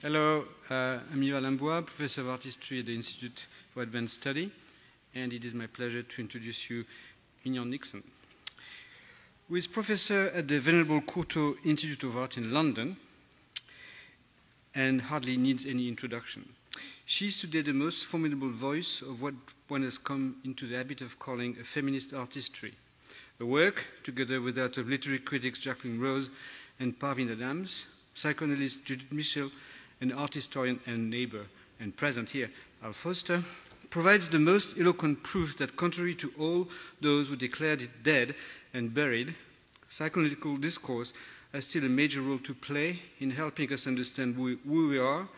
Hello, I'm Yves Lambois, Professor of Art History at the Institute for Advanced Study, and it is my pleasure to introduce you Mignon Nixon, who is professor at the Venerable Courtald Institute of Art in London and hardly needs any introduction. She is today the most formidable voice of what one has come into the habit of calling a feminist art history, a work, together with that of literary critics Jacqueline Rose and Parveen Adams, psychoanalyst Judith Michel, an art historian and neighbor, and present here, Al Foster, provides the most eloquent proof that contrary to all those who declared it dead and buried, psychoanalytical discourse has still a major role to play in helping us understand who we are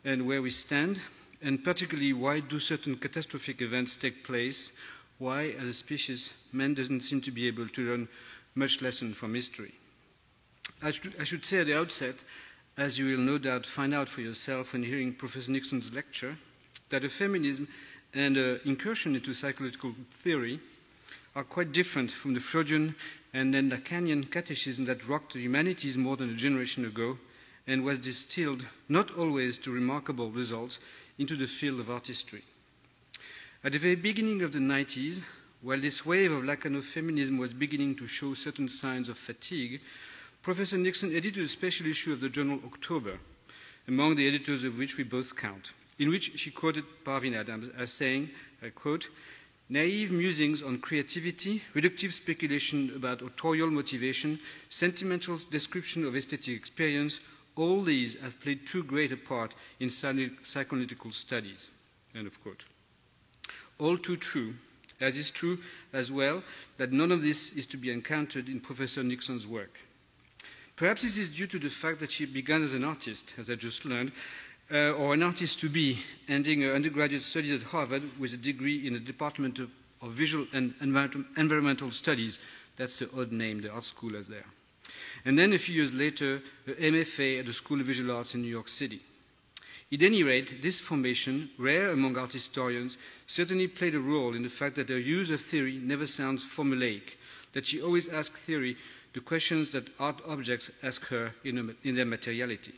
and where we stand, and particularly why do certain catastrophic events take place, why, as a species, man doesn't seem to be able to learn much lesson from history. I should say at the outset, as you will no doubt find out for yourself when hearing Professor Nixon's lecture, that a feminism and an incursion into psychological theory are quite different from the Freudian and then Lacanian catechism that rocked the humanities more than a generation ago and was distilled, not always to remarkable results, into the field of art history. At the very beginning of the 90s, while this wave of Lacano-feminism was beginning to show certain signs of fatigue, Professor Nixon edited a special issue of the journal October, among the editors of which we both count, in which she quoted Parveen Adams as saying, I quote, "Naive musings on creativity, reductive speculation about authorial motivation, sentimental description of aesthetic experience, all these have played too great a part in psychoanalytical studies." End of quote. All too true, as is true as well that none of this is to be encountered in Professor Nixon's work. Perhaps this is due to the fact that she began as an artist, as I just learned, or an artist-to-be, ending her undergraduate studies at Harvard with a degree in the Department of Visual and Environmental Studies. That's the odd name the art school has there. And then a few years later, her MFA at the School of Visual Arts in New York City. At any rate, this formation, rare among art historians, certainly played a role in the fact that her use of theory never sounds formulaic, that she always asked theory the questions that art objects ask her in their materiality.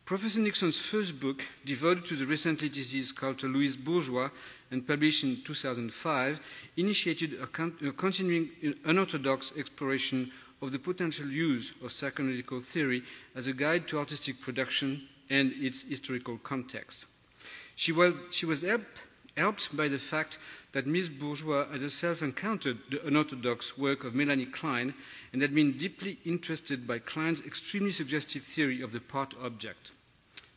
Professor Nixon's first book, devoted to the recently deceased sculptor Louise Bourgeois and published in 2005, initiated a continuing unorthodox exploration of the potential use of psychoanalytical theory as a guide to artistic production and its historical context. She was helped by the fact that Ms. Bourgeois had herself encountered the unorthodox work of Melanie Klein and had been deeply interested by Klein's extremely suggestive theory of the part object.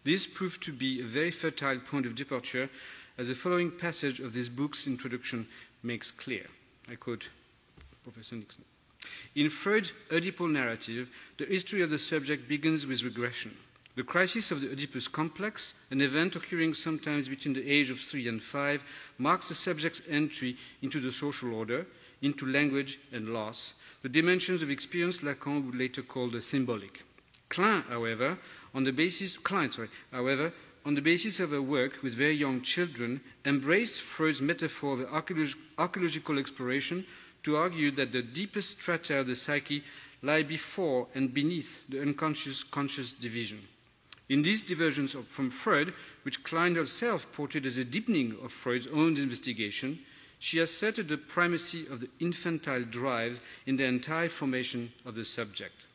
This proved to be a very fertile point of departure, as the following passage of this book's introduction makes clear. I quote Professor Nixon. In Freud's Oedipal narrative, the history of the subject begins with regression. The crisis of the Oedipus complex, an event occurring sometimes between the age of 3 and 5, marks the subject's entry into the social order, into language and loss, the dimensions of experience Lacan would later call the symbolic. Klein, however, on the basis of her work with very young children, embraced Freud's metaphor of archaeological exploration to argue that the deepest strata of the psyche lie before and beneath the unconscious-conscious division. In these diversions from Freud, which Klein herself portrayed as a deepening of Freud's own investigation, she asserted the primacy of the infantile drives in the entire formation of the subject.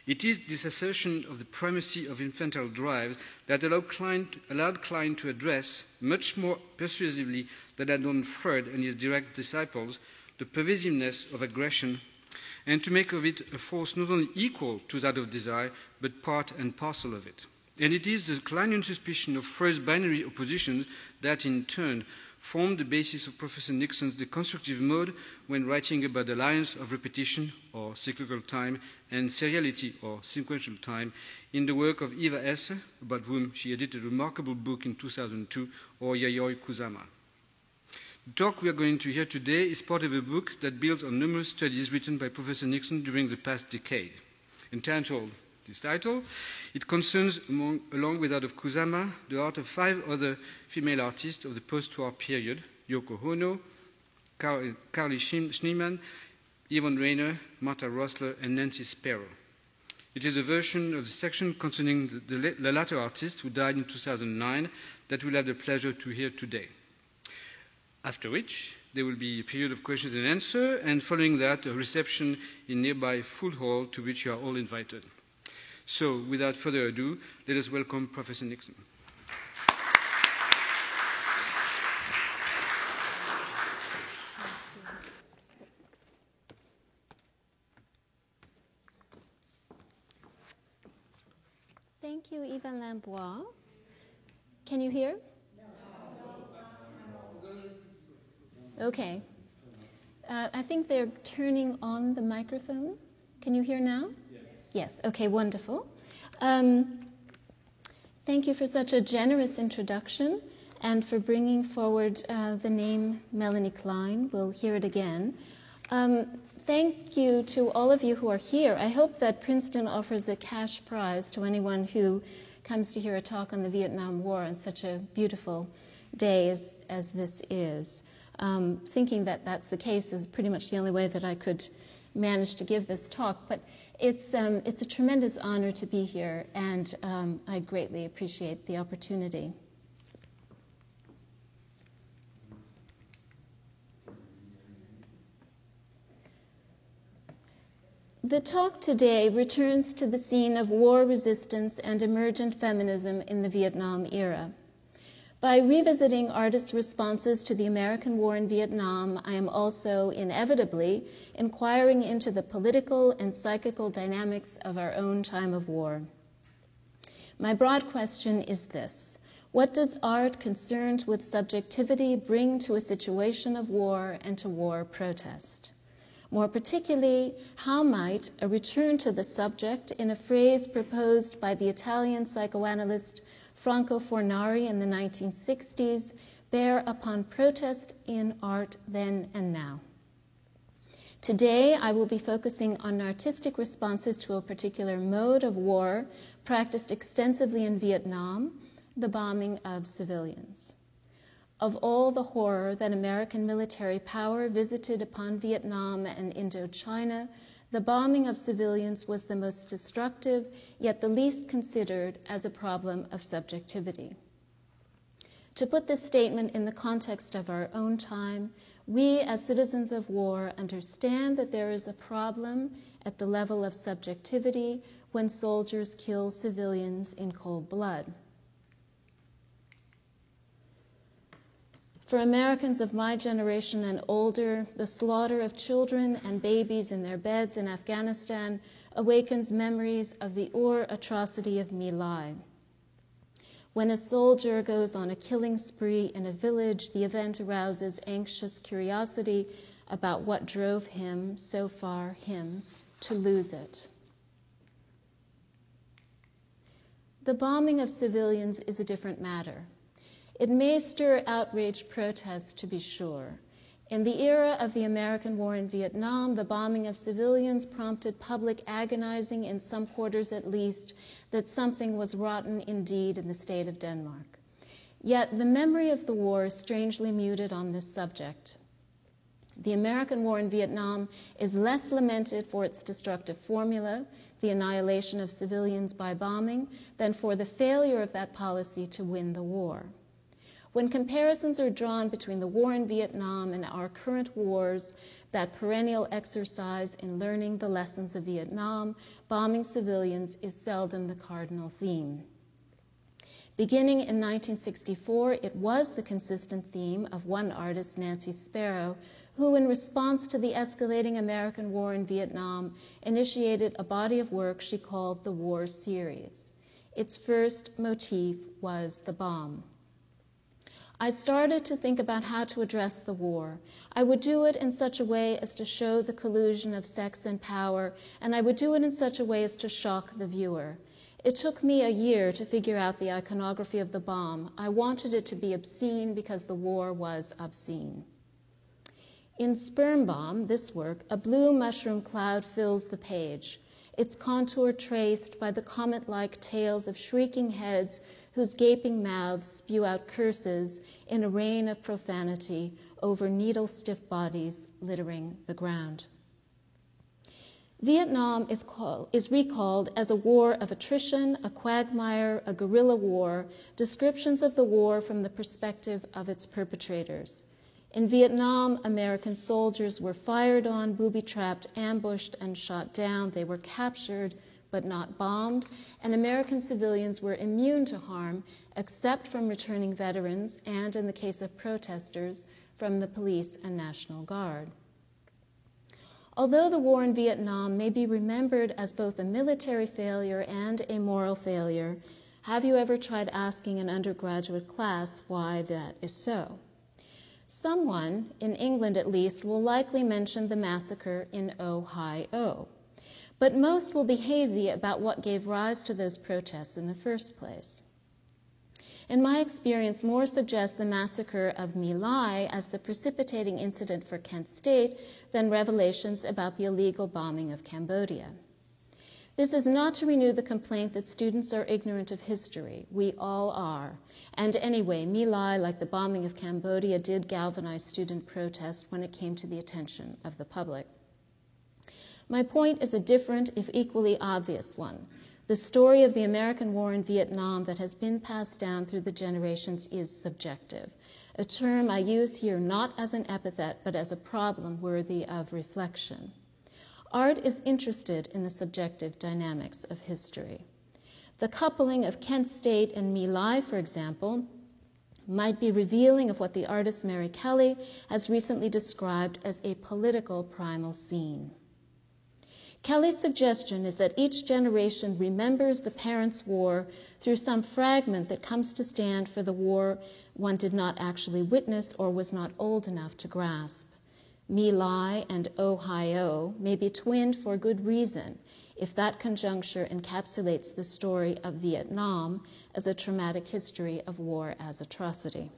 It is this assertion of the primacy of infantile drives that allowed Klein to address, much more persuasively than had done Freud and his direct disciples, the pervasiveness of aggression, and to make of it a force not only equal to that of desire, but part and parcel of it. And it is the Kleinian suspicion of Freud's binary oppositions that, in turn, formed the basis of Professor Nixon's deconstructive mode when writing about the alliance of repetition, or cyclical time, and seriality, or sequential time, in the work of Eva Esser, about whom she edited a remarkable book in 2002, or Yayoi Kusama. The talk we are going to hear today is part of a book that builds on numerous studies written by Professor Nixon during the past decade. Entitled this title, it concerns, along with that of Kusama, the art of 5 other female artists of the post-war period: Yoko Ono, Carly Schneemann, Yvonne Rainer, Martha Rossler, and Nancy Spero. It is a version of the section concerning the latter artist who died in 2009 that we'll have the pleasure to hear today. After which, there will be a period of questions and answers, and following that, a reception in nearby Full Hall to which you are all invited. So, without further ado, let us welcome Professor Nixon. Thank you, Yvan Lambois. Can you hear? Okay. I think they're turning on the microphone. Can you hear now? Yes. Okay, wonderful. Thank you for such a generous introduction and for bringing forward the name Melanie Klein. We'll hear it again. Thank you to all of you who are here. I hope that Princeton offers a cash prize to anyone who comes to hear a talk on the Vietnam War on such a beautiful day as this is. Thinking that that's the case is pretty much the only way that I could manage to give this talk. But it's a tremendous honor to be here, and I greatly appreciate the opportunity. The talk today returns to the scene of war resistance and emergent feminism in the Vietnam era. By revisiting artists' responses to the American war in Vietnam, I am also inevitably inquiring into the political and psychical dynamics of our own time of war. My broad question is this: what does art concerned with subjectivity bring to a situation of war and to war protest? More particularly, how might a return to the subject, in a phrase proposed by the Italian psychoanalyst Franco Fornari in the 1960s, bear upon protest in art then and now? Today, I will be focusing on artistic responses to a particular mode of war practiced extensively in Vietnam, the bombing of civilians. Of all the horror that American military power visited upon Vietnam and Indochina, the bombing of civilians was the most destructive, yet the least considered as a problem of subjectivity. To put this statement in the context of our own time, we as citizens of war understand that there is a problem at the level of subjectivity when soldiers kill civilians in cold blood. For Americans of my generation and older, the slaughter of children and babies in their beds in Afghanistan awakens memories of the atrocity of My Lai. When a soldier goes on a killing spree in a village, the event arouses anxious curiosity about what drove him, so far him, to lose it. The bombing of civilians is a different matter. It may stir outraged protest, to be sure. In the era of the American war in Vietnam, the bombing of civilians prompted public agonizing, in some quarters at least, that something was rotten indeed in the state of Denmark. Yet the memory of the war is strangely muted on this subject. The American war in Vietnam is less lamented for its destructive formula, the annihilation of civilians by bombing, than for the failure of that policy to win the war. When comparisons are drawn between the war in Vietnam and our current wars, that perennial exercise in learning the lessons of Vietnam, bombing civilians is seldom the cardinal theme. Beginning in 1964, it was the consistent theme of one artist, Nancy Spero, who, in response to the escalating American war in Vietnam, initiated a body of work she called the War Series. Its first motif was the bomb. I started to think about how to address the war. I would do it in such a way as to show the collusion of sex and power, and I would do it in such a way as to shock the viewer. It took me a year to figure out the iconography of the bomb. I wanted it to be obscene because the war was obscene. In Sperm Bomb, this work, a blue mushroom cloud fills the page, its contour traced by the comet-like tails of shrieking heads whose gaping mouths spew out curses in a rain of profanity over needle-stiff bodies littering the ground. Vietnam is recalled as a war of attrition, a quagmire, a guerrilla war, descriptions of the war from the perspective of its perpetrators. In Vietnam, American soldiers were fired on, booby-trapped, ambushed, and shot down. They were captured but not bombed, and American civilians were immune to harm except from returning veterans and, in the case of protesters, from the police and National Guard. Although the war in Vietnam may be remembered as both a military failure and a moral failure, have you ever tried asking an undergraduate class why that is so? Someone, in England at least, will likely mention the massacre in Ohio, but most will be hazy about what gave rise to those protests in the first place. In my experience, more suggests the massacre of My Lai as the precipitating incident for Kent State than revelations about the illegal bombing of Cambodia. This is not to renew the complaint that students are ignorant of history. We all are. And anyway, My Lai, like the bombing of Cambodia, did galvanize student protest when it came to the attention of the public. My point is a different, if equally obvious one. The story of the American war in Vietnam that has been passed down through the generations is subjective, a term I use here not as an epithet, but as a problem worthy of reflection. Art is interested in the subjective dynamics of history. The coupling of Kent State and My Lai, for example, might be revealing of what the artist Mary Kelly has recently described as a political primal scene. Kelly's suggestion is that each generation remembers the parents' war through some fragment that comes to stand for the war one did not actually witness or was not old enough to grasp. My Lai and Ohio may be twinned for good reason if that conjuncture encapsulates the story of Vietnam as a traumatic history of war as atrocity.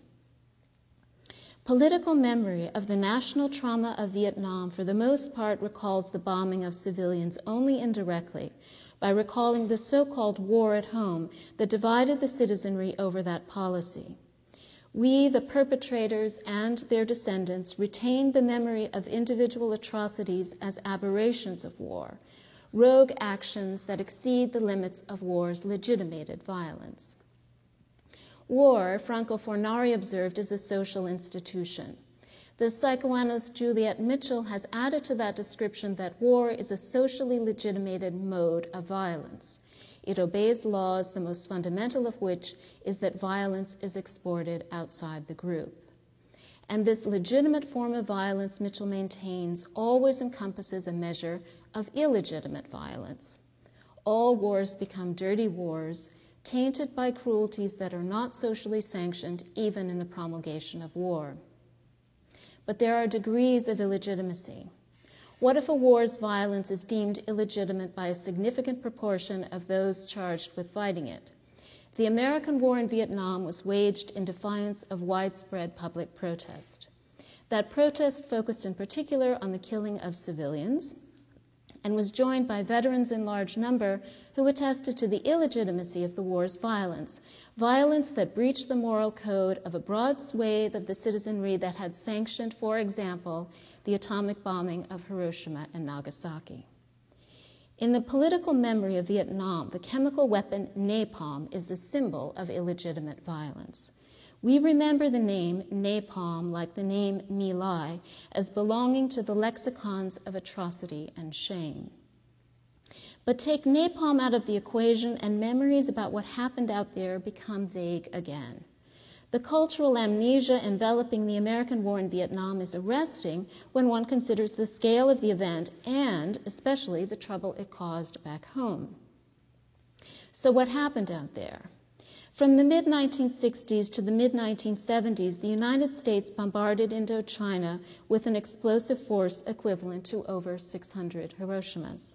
Political memory of the national trauma of Vietnam for the most part recalls the bombing of civilians only indirectly by recalling the so-called war at home that divided the citizenry over that policy. We, the perpetrators and their descendants, retain the memory of individual atrocities as aberrations of war, rogue actions that exceed the limits of war's legitimated violence. War, Franco Fornari observed, is a social institution. The psychoanalyst Juliet Mitchell has added to that description that war is a socially legitimated mode of violence. It obeys laws, the most fundamental of which is that violence is exported outside the group. And this legitimate form of violence, Mitchell maintains, always encompasses a measure of illegitimate violence. All wars become dirty wars, tainted by cruelties that are not socially sanctioned, even in the promulgation of war. But there are degrees of illegitimacy. What if a war's violence is deemed illegitimate by a significant proportion of those charged with fighting it? The American war in Vietnam was waged in defiance of widespread public protest. That protest focused in particular on the killing of civilians, and was joined by veterans in large number who attested to the illegitimacy of the war's violence, violence that breached the moral code of a broad swathe of the citizenry that had sanctioned, for example, the atomic bombing of Hiroshima and Nagasaki. In the political memory of Vietnam, the chemical weapon napalm is the symbol of illegitimate violence. We remember the name napalm, like the name My Lai, as belonging to the lexicons of atrocity and shame. But take napalm out of the equation and memories about what happened out there become vague again. The cultural amnesia enveloping the American war in Vietnam is arresting when one considers the scale of the event and especially the trouble it caused back home. So what happened out there? From the mid-1960s to the mid-1970s, the United States bombarded Indochina with an explosive force equivalent to over 600 Hiroshimas.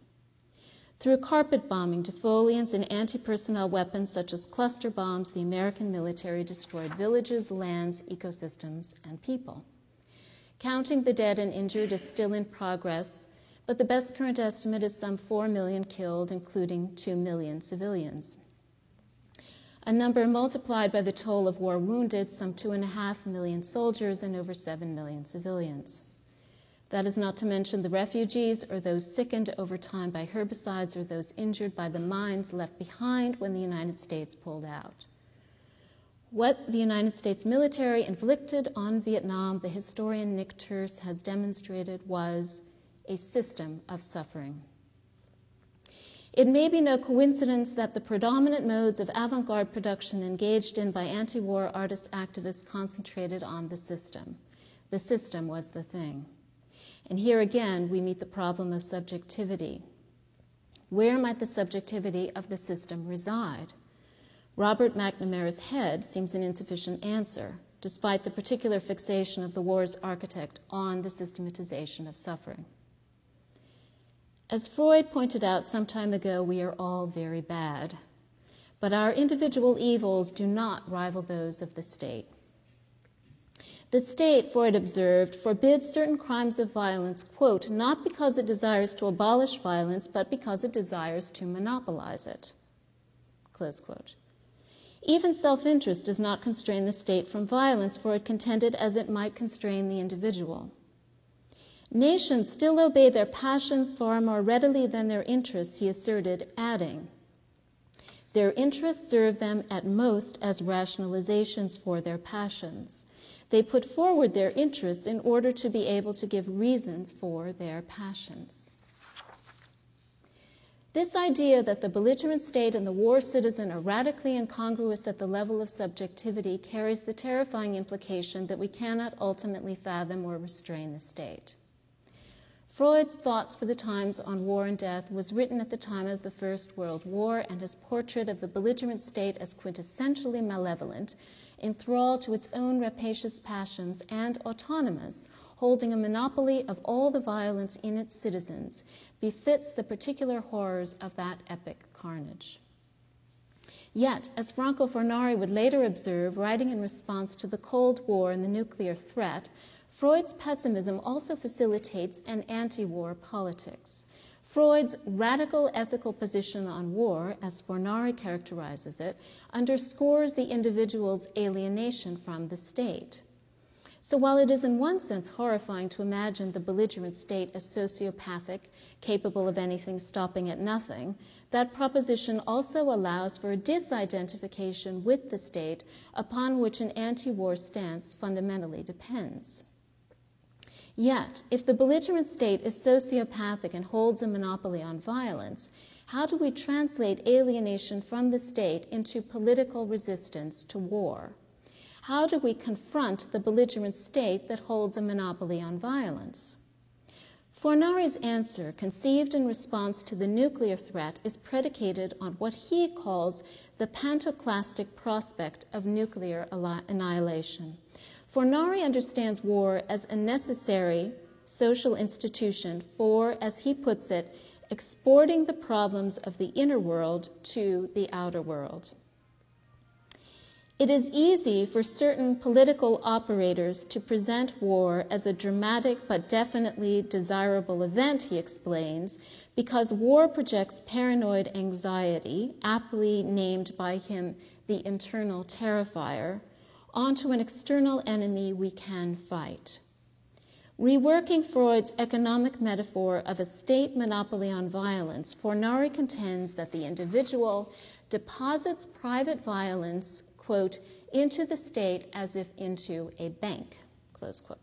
Through carpet bombing, defoliants, and anti-personnel weapons such as cluster bombs, the American military destroyed villages, lands, ecosystems, and people. Counting the dead and injured is still in progress, but the best current estimate is some 4 million killed, including 2 million civilians. A number multiplied by the toll of war wounded, some 2.5 million soldiers and over 7 million civilians. That is not to mention the refugees or those sickened over time by herbicides or those injured by the mines left behind when the United States pulled out. What the United States military inflicted on Vietnam, the historian Nick Turse has demonstrated, was a system of suffering. It may be no coincidence that the predominant modes of avant-garde production engaged in by anti-war artist activists concentrated on the system. The system was the thing. And here again, we meet the problem of subjectivity. Where might the subjectivity of the system reside? Robert McNamara's head seems an insufficient answer, despite the particular fixation of the war's architect on the systematization of suffering. As Freud pointed out some time ago, we are all very bad, but our individual evils do not rival those of the state. The state, Freud observed, forbids certain crimes of violence, quote, not because it desires to abolish violence, but because it desires to monopolize it, close quote. Even self-interest does not constrain the state from violence, for it contended as it might constrain the individual. Nations still obey their passions far more readily than their interests, he asserted, adding, their interests serve them at most as rationalizations for their passions. They put forward their interests in order to be able to give reasons for their passions. This idea that the belligerent state and the war citizen are radically incongruous at the level of subjectivity carries the terrifying implication that we cannot ultimately fathom or restrain the state. Freud's Thoughts for the Times on War and Death was written at the time of the First World War, and his portrait of the belligerent state as quintessentially malevolent, enthralled to its own rapacious passions and autonomous, holding a monopoly of all the violence in its citizens, befits the particular horrors of that epic carnage. Yet, as Franco Fornari would later observe, writing in response to the Cold War and the nuclear threat, Freud's pessimism also facilitates an anti-war politics. Freud's radical ethical position on war, as Fornari characterizes it, underscores the individual's alienation from the state. So while it is in one sense horrifying to imagine the belligerent state as sociopathic, capable of anything stopping at nothing, that proposition also allows for a disidentification with the state upon which an anti-war stance fundamentally depends. Yet, if the belligerent state is sociopathic and holds a monopoly on violence, how do we translate alienation from the state into political resistance to war? How do we confront the belligerent state that holds a monopoly on violence? Fornari's answer, conceived in response to the nuclear threat, is predicated on what he calls the pantoclastic prospect of nuclear annihilation. Fornari understands war as a necessary social institution for, as he puts it, exporting the problems of the inner world to the outer world. It is easy for certain political operators to present war as a dramatic but definitely desirable event, he explains, because war projects paranoid anxiety, aptly named by him the internal terrifier, onto an external enemy we can fight. Reworking Freud's economic metaphor of a state monopoly on violence, Fornari contends that the individual deposits private violence, quote, into the state as if into a bank, close quote.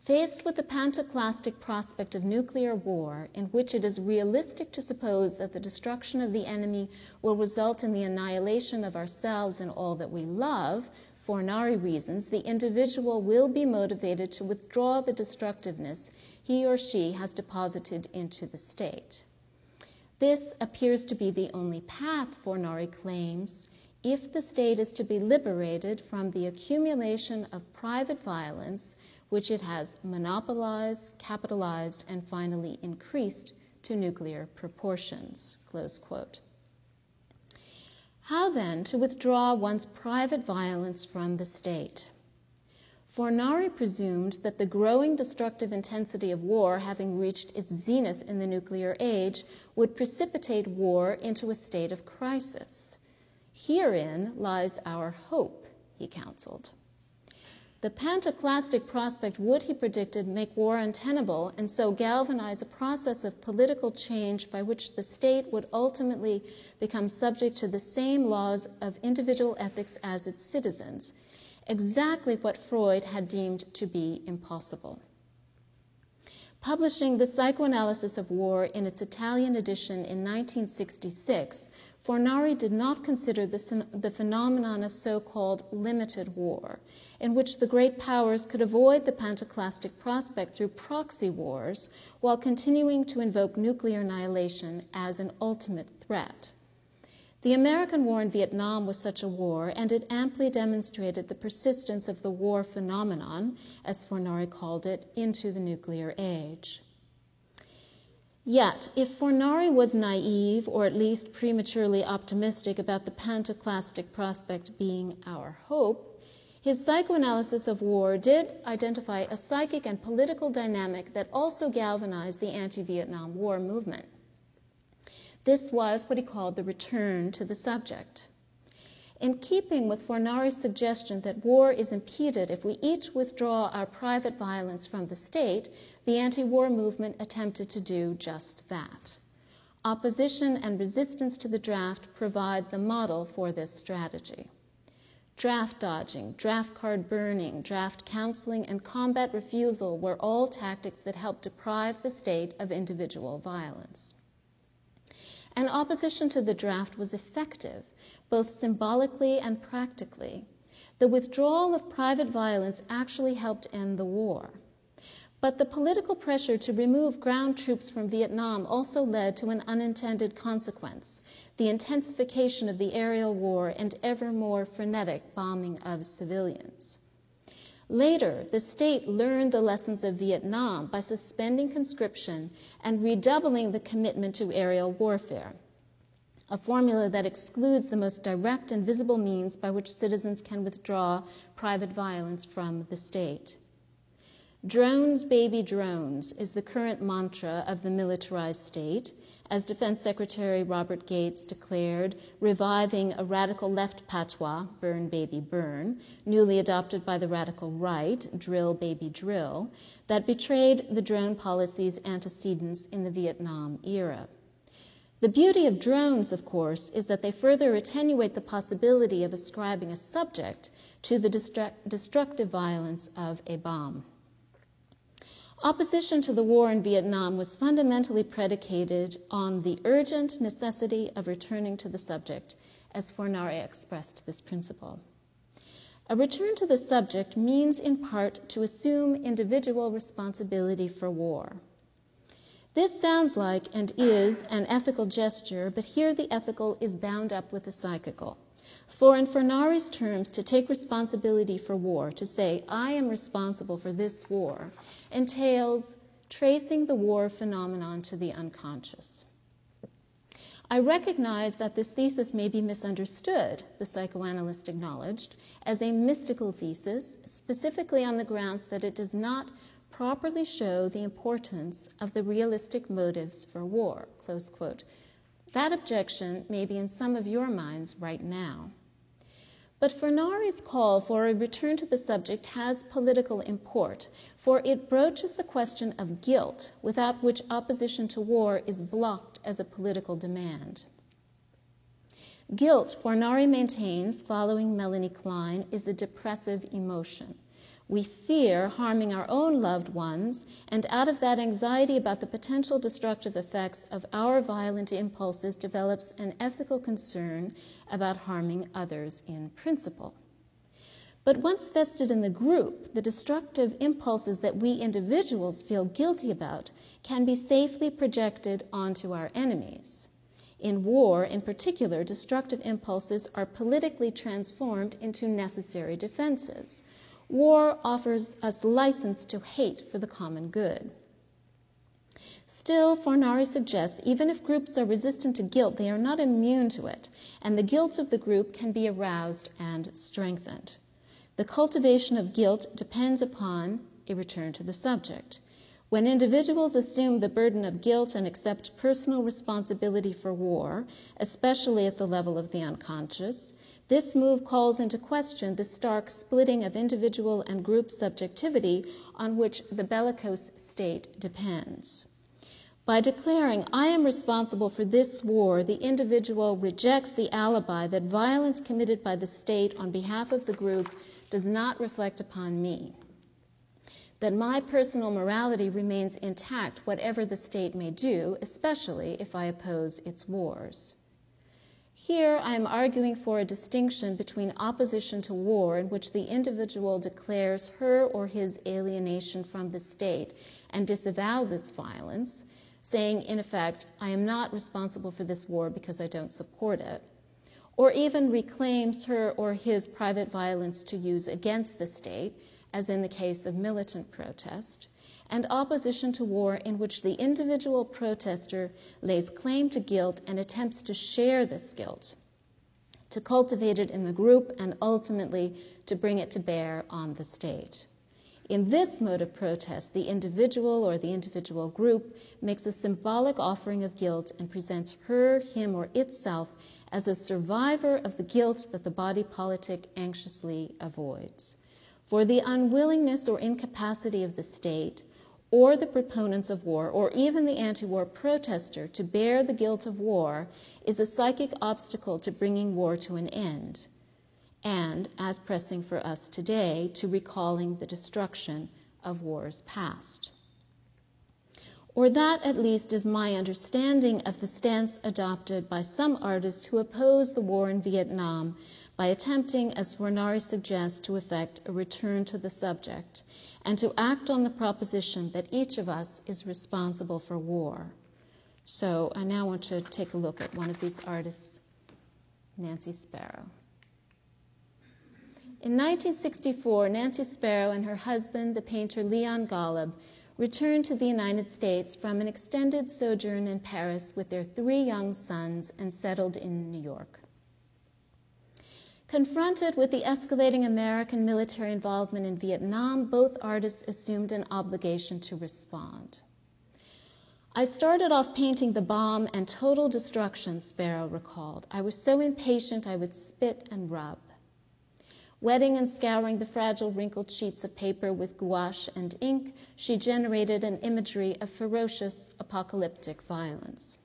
Faced with the pantoclastic prospect of nuclear war, in which it is realistic to suppose that the destruction of the enemy will result in the annihilation of ourselves and all that we love, Fornari reasons the individual will be motivated to withdraw the destructiveness he or she has deposited into the state. This appears to be the only path, Fornari claims, if the state is to be liberated from the accumulation of private violence which it has monopolized, capitalized, and finally increased to nuclear proportions, close quote. How then to withdraw one's private violence from the state? Fornari presumed that the growing destructive intensity of war, having reached its zenith in the nuclear age, would precipitate war into a state of crisis. Herein lies our hope, he counseled. The pantoclastic prospect would, he predicted, make war untenable and so galvanize a process of political change by which the state would ultimately become subject to the same laws of individual ethics as its citizens, exactly what Freud had deemed to be impossible. Publishing The Psychoanalysis of War in its Italian edition in 1966, Fornari did not consider the phenomenon of so-called limited war, in which the great powers could avoid the pantoclastic prospect through proxy wars while continuing to invoke nuclear annihilation as an ultimate threat. The American war in Vietnam was such a war, and it amply demonstrated the persistence of the war phenomenon, as Fornari called it, into the nuclear age. Yet, if Fornari was naive, or at least prematurely optimistic about the pantoclastic prospect being our hope, his psychoanalysis of war did identify a psychic and political dynamic that also galvanized the anti-Vietnam War movement. This was what he called the return to the subject. In keeping with Fornari's suggestion that war is impeded if we each withdraw our private violence from the state, the anti-war movement attempted to do just that. Opposition and resistance to the draft provide the model for this strategy. Draft dodging, draft card burning, draft counseling, and combat refusal were all tactics that helped deprive the state of individual violence. And opposition to the draft was effective, both symbolically and practically. The withdrawal of private violence actually helped end the war. But the political pressure to remove ground troops from Vietnam also led to an unintended consequence, the intensification of the aerial war and ever more frenetic bombing of civilians. Later, the state learned the lessons of Vietnam by suspending conscription and redoubling the commitment to aerial warfare, a formula that excludes the most direct and visible means by which citizens can withdraw private violence from the state. Drones, baby, drones is the current mantra of the militarized state, as Defense Secretary Robert Gates declared, reviving a radical left patois, burn, baby, burn, newly adopted by the radical right, drill, baby, drill, that betrayed the drone policy's antecedents in the Vietnam era. The beauty of drones, of course, is that they further attenuate the possibility of ascribing a subject to the destructive violence of a bomb. Opposition to the war in Vietnam was fundamentally predicated on the urgent necessity of returning to the subject, as Fornari expressed this principle. A return to the subject means in part to assume individual responsibility for war. This sounds like and is an ethical gesture, but here the ethical is bound up with the psychical. For in Fornari's terms, to take responsibility for war, to say, I am responsible for this war, entails tracing the war phenomenon to the unconscious. I recognize that this thesis may be misunderstood, the psychoanalyst acknowledged, as a mystical thesis, specifically on the grounds that it does not properly show the importance of the realistic motives for war, close quote. That objection may be in some of your minds right now. But Fornari's call for a return to the subject has political import, for it broaches the question of guilt, without which opposition to war is blocked as a political demand. Guilt, Fornari maintains, following Melanie Klein, is a depressive emotion. We fear harming our own loved ones, and out of that anxiety about the potential destructive effects of our violent impulses develops an ethical concern about harming others in principle. But once vested in the group, the destructive impulses that we individuals feel guilty about can be safely projected onto our enemies. In war, in particular, destructive impulses are politically transformed into necessary defenses. War offers us license to hate for the common good. Still, Fornari suggests, even if groups are resistant to guilt, they are not immune to it, and the guilt of the group can be aroused and strengthened. The cultivation of guilt depends upon a return to the subject. When individuals assume the burden of guilt and accept personal responsibility for war, especially at the level of the unconscious, This move calls into question the stark splitting of individual and group subjectivity on which the bellicose state depends. By declaring, I am responsible for this war, the individual rejects the alibi that violence committed by the state on behalf of the group does not reflect upon me, that my personal morality remains intact whatever the state may do, especially if I oppose its wars. Here I am arguing for a distinction between opposition to war, in which the individual declares her or his alienation from the state and disavows its violence, saying, in effect, I am not responsible for this war because I don't support it, or even reclaims her or his private violence to use against the state, as in the case of militant protest, and opposition to war in which the individual protester lays claim to guilt and attempts to share this guilt, to cultivate it in the group, and ultimately to bring it to bear on the state. In this mode of protest, the individual or the individual group makes a symbolic offering of guilt and presents her, him, or itself as a survivor of the guilt that the body politic anxiously avoids. For the unwillingness or incapacity of the state, or the proponents of war, or even the anti-war protester to bear the guilt of war is a psychic obstacle to bringing war to an end, and, as pressing for us today, to recalling the destruction of wars past. Or that, at least, is my understanding of the stance adopted by some artists who oppose the war in Vietnam by attempting, as Fornari suggests, to effect a return to the subject, and to act on the proposition that each of us is responsible for war. So I now want to take a look at one of these artists, Nancy Spero. In 1964, Nancy Spero and her husband, the painter Leon Golub, returned to the United States from an extended sojourn in Paris with their 3 young sons and settled in New York. Confronted with the escalating American military involvement in Vietnam, both artists assumed an obligation to respond. I started off painting the bomb and total destruction, Sparrow recalled. I was so impatient I would spit and rub. Wetting and scouring the fragile, wrinkled sheets of paper with gouache and ink, she generated an imagery of ferocious, apocalyptic violence.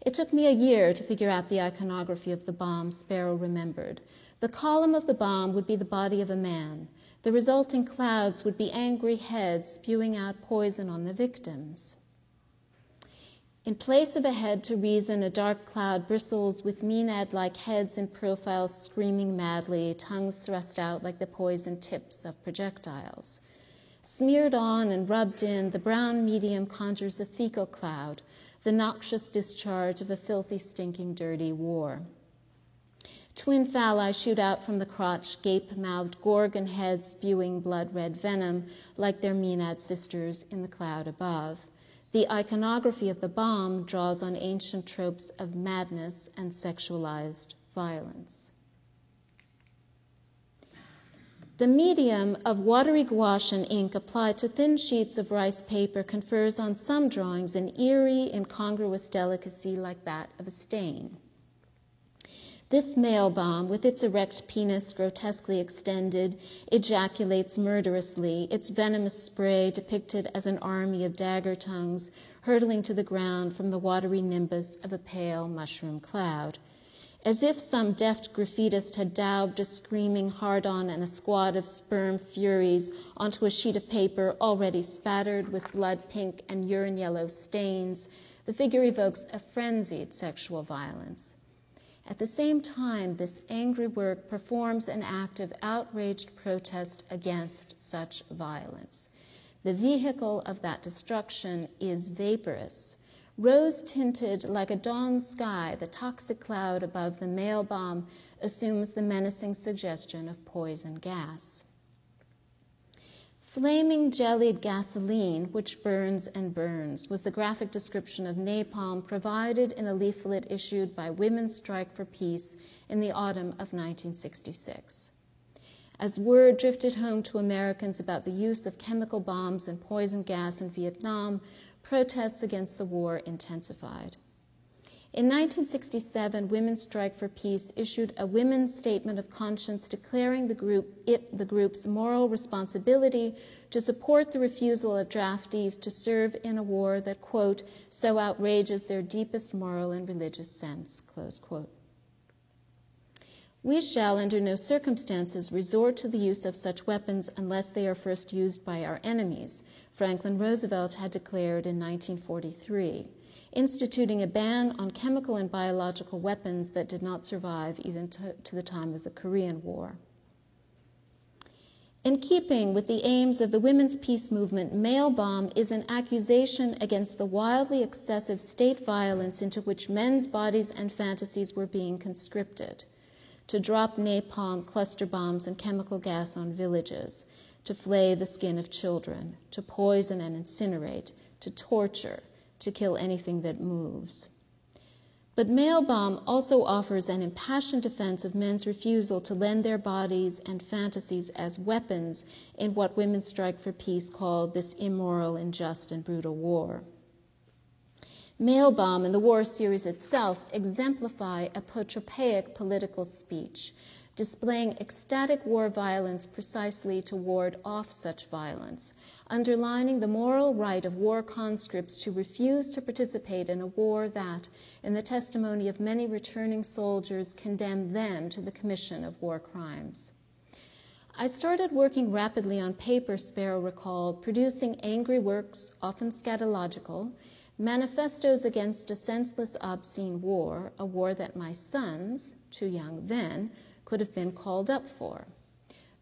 It took me a year to figure out the iconography of the bomb, Sparrow remembered. The column of the bomb would be the body of a man. The resulting clouds would be angry heads spewing out poison on the victims. In place of a head to reason, a dark cloud bristles with Maenad-like heads in profile screaming madly, tongues thrust out like the poisoned tips of projectiles. Smeared on and rubbed in, the brown medium conjures a fecal cloud, the noxious discharge of a filthy, stinking, dirty war. Twin phalli shoot out from the crotch, gape-mouthed gorgon heads spewing blood-red venom like their Maenad sisters in the cloud above. The iconography of the bomb draws on ancient tropes of madness and sexualized violence. The medium of watery gouache and ink applied to thin sheets of rice paper confers on some drawings an eerie, incongruous delicacy like that of a stain. This male bomb, with its erect penis grotesquely extended, ejaculates murderously, its venomous spray depicted as an army of dagger tongues hurtling to the ground from the watery nimbus of a pale mushroom cloud. As if some deft graffitist had daubed a screaming hard-on and a squad of sperm furies onto a sheet of paper already spattered with blood-pink and urine-yellow stains, the figure evokes a frenzied sexual violence. At the same time, this angry work performs an act of outraged protest against such violence. The vehicle of that destruction is vaporous. Rose-tinted like a dawn sky, the toxic cloud above the male bomb assumes the menacing suggestion of poison gas. Flaming jellied gasoline, which burns and burns, was the graphic description of napalm provided in a leaflet issued by Women's Strike for Peace in the autumn of 1966. As word drifted home to Americans about the use of chemical bombs and poison gas in Vietnam, protests against the war intensified. In 1967, Women's Strike for Peace issued a women's statement of conscience declaring the group's moral responsibility to support the refusal of draftees to serve in a war that, quote, so outrages their deepest moral and religious sense, close quote. We shall, under no circumstances, resort to the use of such weapons unless they are first used by our enemies, Franklin Roosevelt had declared in 1943, instituting a ban on chemical and biological weapons that did not survive even to the time of the Korean War. In keeping with the aims of the women's peace movement, Male Bomb is an accusation against the wildly excessive state violence into which men's bodies and fantasies were being conscripted, to drop napalm, cluster bombs, and chemical gas on villages, to flay the skin of children, to poison and incinerate, to torture, to kill anything that moves. But Male Bomb also offers an impassioned defense of men's refusal to lend their bodies and fantasies as weapons in what Women's Strike for Peace called this immoral, unjust, and brutal war. Male Bomb and the war series itself exemplify apotropaic political speech, displaying ecstatic war violence precisely to ward off such violence, underlining the moral right of war conscripts to refuse to participate in a war that, in the testimony of many returning soldiers, condemned them to the commission of war crimes. I started working rapidly on paper, Sparrow recalled, producing angry works, often scatological, manifestos against a senseless, obscene war, a war that my sons, too young then, could have been called up for.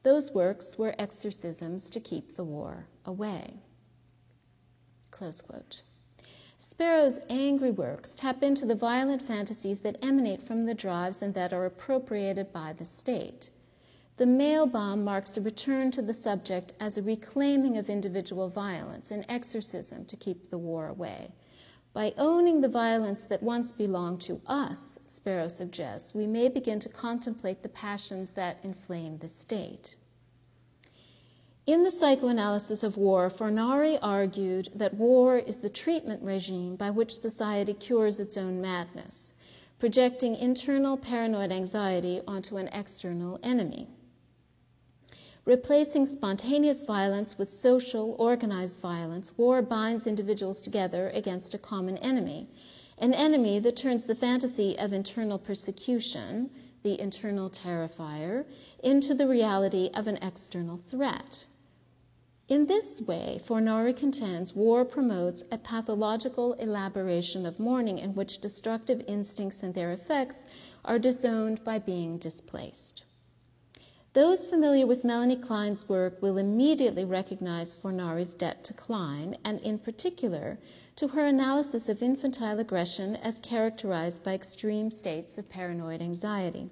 Those works were exorcisms to keep the war away. Close quote. Sparrow's angry works tap into the violent fantasies that emanate from the drives and that are appropriated by the state. The Male Bomb marks a return to the subject as a reclaiming of individual violence, an exorcism to keep the war away. By owning the violence that once belonged to us, Sparrow suggests, we may begin to contemplate the passions that inflame the state. In the psychoanalysis of war, Fornari argued that war is the treatment regime by which society cures its own madness, projecting internal paranoid anxiety onto an external enemy. Replacing spontaneous violence with social, organized violence, war binds individuals together against a common enemy, an enemy that turns the fantasy of internal persecution, the internal terrifier, into the reality of an external threat. In this way, Fornari contends war promotes a pathological elaboration of mourning in which destructive instincts and their effects are disowned by being displaced. Those familiar with Melanie Klein's work will immediately recognize Fornari's debt to Klein, and in particular to her analysis of infantile aggression as characterized by extreme states of paranoid anxiety.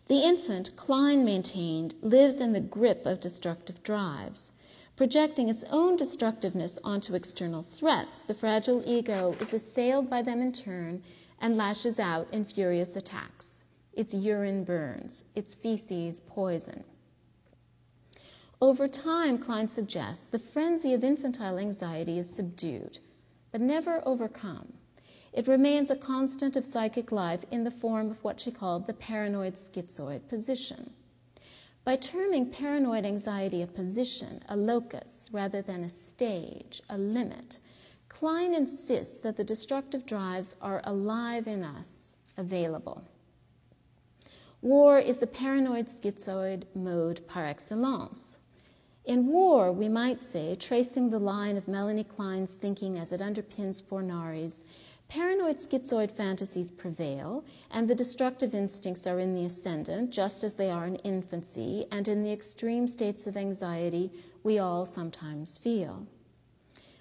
The infant, Klein maintained, lives in the grip of destructive drives. Projecting its own destructiveness onto external threats, the fragile ego is assailed by them in turn and lashes out in furious attacks. Its urine burns, its feces poison. Over time, Klein suggests, the frenzy of infantile anxiety is subdued, but never overcome. It remains a constant of psychic life in the form of what she called the paranoid schizoid position. By terming paranoid anxiety a position, a locus, rather than a stage, a limit, Klein insists that the destructive drives are alive in us, available. War is the paranoid schizoid mode par excellence. In war, we might say, tracing the line of Melanie Klein's thinking as it underpins Fornari's, paranoid schizoid fantasies prevail, and the destructive instincts are in the ascendant, just as they are in infancy, and in the extreme states of anxiety we all sometimes feel.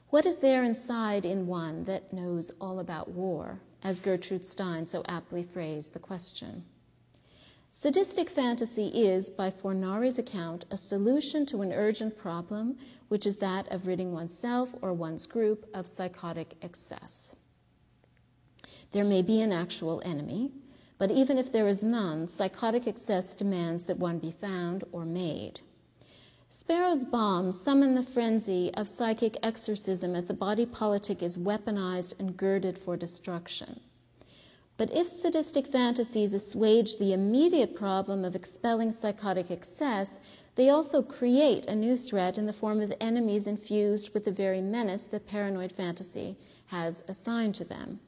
What is there inside in one that knows all about war, as Gertrude Stein so aptly phrased the question? Sadistic fantasy is, by Fornari's account, a solution to an urgent problem, which is that of ridding oneself or one's group of psychotic excess. There may be an actual enemy, but even if there is none, psychotic excess demands that one be found or made. Sparrow's bombs summon the frenzy of psychic exorcism as the body politic is weaponized and girded for destruction. But if sadistic fantasies assuage the immediate problem of expelling psychotic excess, they also create a new threat in the form of enemies infused with the very menace that paranoid fantasy has assigned to them.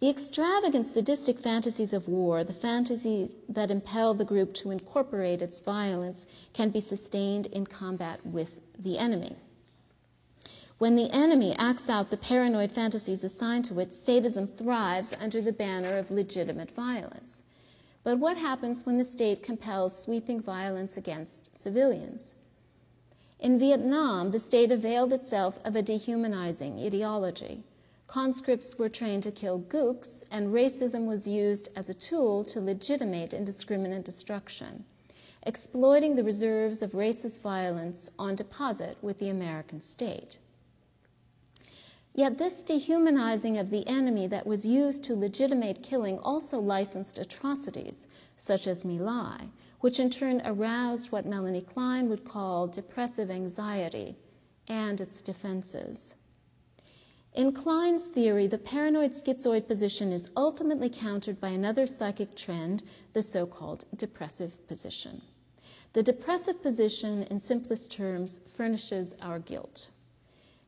The extravagant sadistic fantasies of war, the fantasies that impel the group to incorporate its violence, can be sustained in combat with the enemy. When the enemy acts out the paranoid fantasies assigned to it, sadism thrives under the banner of legitimate violence. But what happens when the state compels sweeping violence against civilians? In Vietnam, the state availed itself of a dehumanizing ideology. Conscripts were trained to kill gooks, and racism was used as a tool to legitimate indiscriminate destruction, exploiting the reserves of racist violence on deposit with the American state. Yet this dehumanizing of the enemy that was used to legitimate killing also licensed atrocities, such as My Lai, which in turn aroused what Melanie Klein would call depressive anxiety and its defenses. In Klein's theory, the paranoid schizoid position is ultimately countered by another psychic trend, the so-called depressive position. The depressive position, in simplest terms, furnishes our guilt.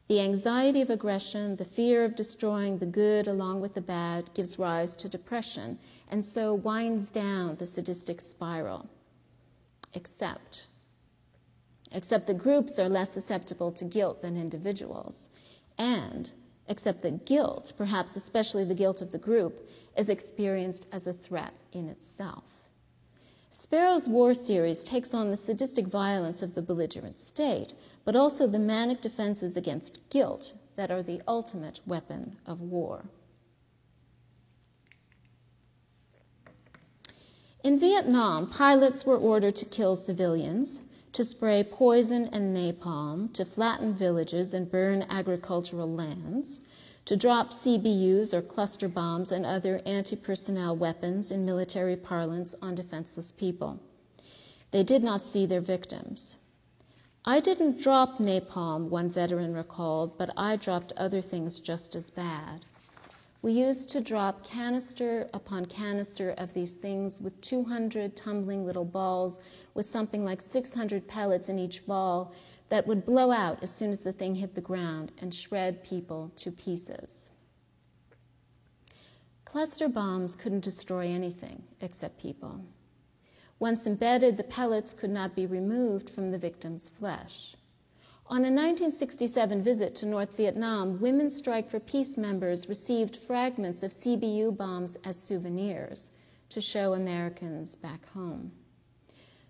The anxiety of aggression, the fear of destroying the good along with the bad, gives rise to depression, and so winds down the sadistic spiral. Except that groups are less susceptible to guilt than individuals, and except that guilt, perhaps especially the guilt of the group, is experienced as a threat in itself. Sparrow's war series takes on the sadistic violence of the belligerent state, but also the manic defenses against guilt that are the ultimate weapon of war. In Vietnam, pilots were ordered to kill civilians, to spray poison and napalm, to flatten villages and burn agricultural lands, to drop CBUs or cluster bombs and other anti-personnel weapons in military parlance on defenseless people. They did not see their victims. "I didn't drop napalm," one veteran recalled, "but I dropped other things just as bad. We used to drop canister upon canister of these things with 200 tumbling little balls with something like 600 pellets in each ball that would blow out as soon as the thing hit the ground and shred people to pieces." Cluster bombs couldn't destroy anything except people. Once embedded, the pellets could not be removed from the victim's flesh. On a 1967 visit to North Vietnam, Women's Strike for Peace members received fragments of CBU bombs as souvenirs to show Americans back home.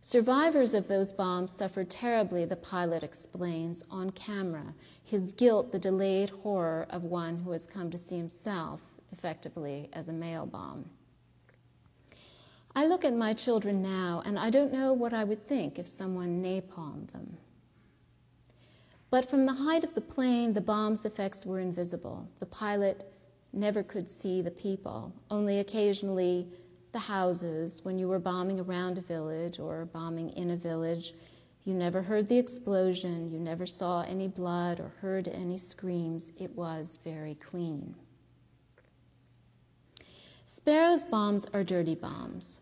Survivors of those bombs suffered terribly, the pilot explains, on camera, his guilt the delayed horror of one who has come to see himself, effectively, as a mail bomb. I look at my children now, and I don't know what I would think if someone napalmed them. But from the height of the plane, the bomb's effects were invisible. The pilot never could see the people, only occasionally the houses. When you were bombing around a village or bombing in a village, you never heard the explosion, you never saw any blood or heard any screams. It was very clean. Sparrow's bombs are dirty bombs.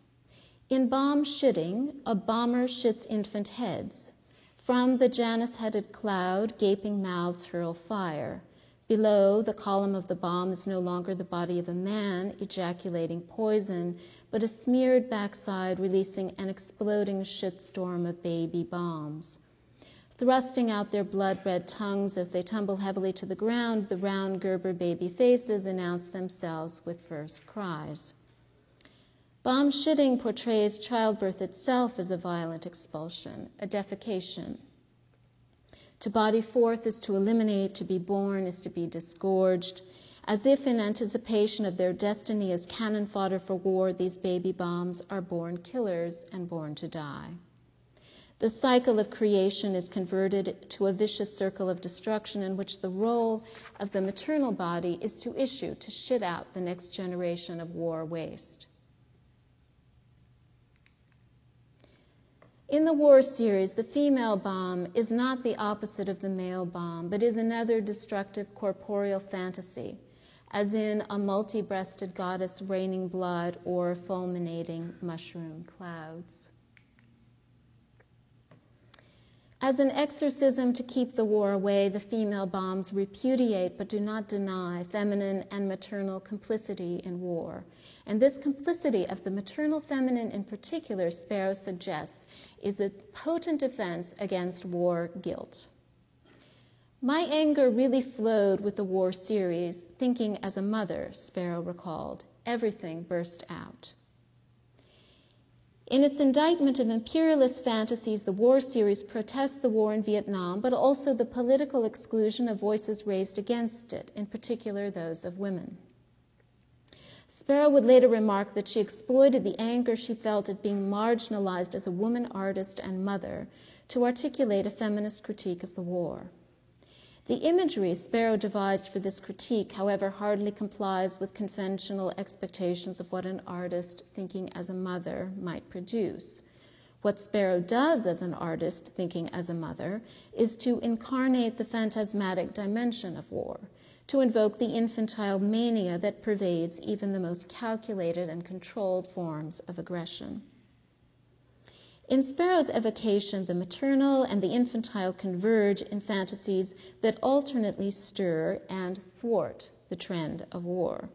In bomb shitting, a bomber shits infant heads. From the Janus-headed cloud, gaping mouths hurl fire. Below, the column of the bomb is no longer the body of a man ejaculating poison, but a smeared backside releasing an exploding shitstorm of baby bombs. Thrusting out their blood-red tongues as they tumble heavily to the ground, the round Gerber baby faces announce themselves with first cries. Bomb shitting portrays childbirth itself as a violent expulsion, a defecation. To body forth is to eliminate, to be born is to be disgorged. As if in anticipation of their destiny as cannon fodder for war, these baby bombs are born killers and born to die. The cycle of creation is converted to a vicious circle of destruction in which the role of the maternal body is to issue, to shit out the next generation of war waste. In the war series, the female bomb is not the opposite of the male bomb, but is another destructive corporeal fantasy, as in a multi-breasted goddess raining blood or fulminating mushroom clouds. As an exorcism to keep the war away, the female bombs repudiate but do not deny feminine and maternal complicity in war. And this complicity of the maternal feminine in particular, Sparrow suggests, is a potent defense against war guilt. My anger really flowed with the war series, thinking as a mother, Sparrow recalled. Everything burst out. In its indictment of imperialist fantasies, the war series protests the war in Vietnam, but also the political exclusion of voices raised against it, in particular those of women. Sparrow would later remark that she exploited the anger she felt at being marginalized as a woman artist and mother to articulate a feminist critique of the war. The imagery Sparrow devised for this critique, however, hardly complies with conventional expectations of what an artist thinking as a mother might produce. What Sparrow does as an artist thinking as a mother is to incarnate the phantasmatic dimension of war, to invoke the infantile mania that pervades even the most calculated and controlled forms of aggression. In Sparrow's evocation, the maternal and the infantile converge in fantasies that alternately stir and thwart the trend of war.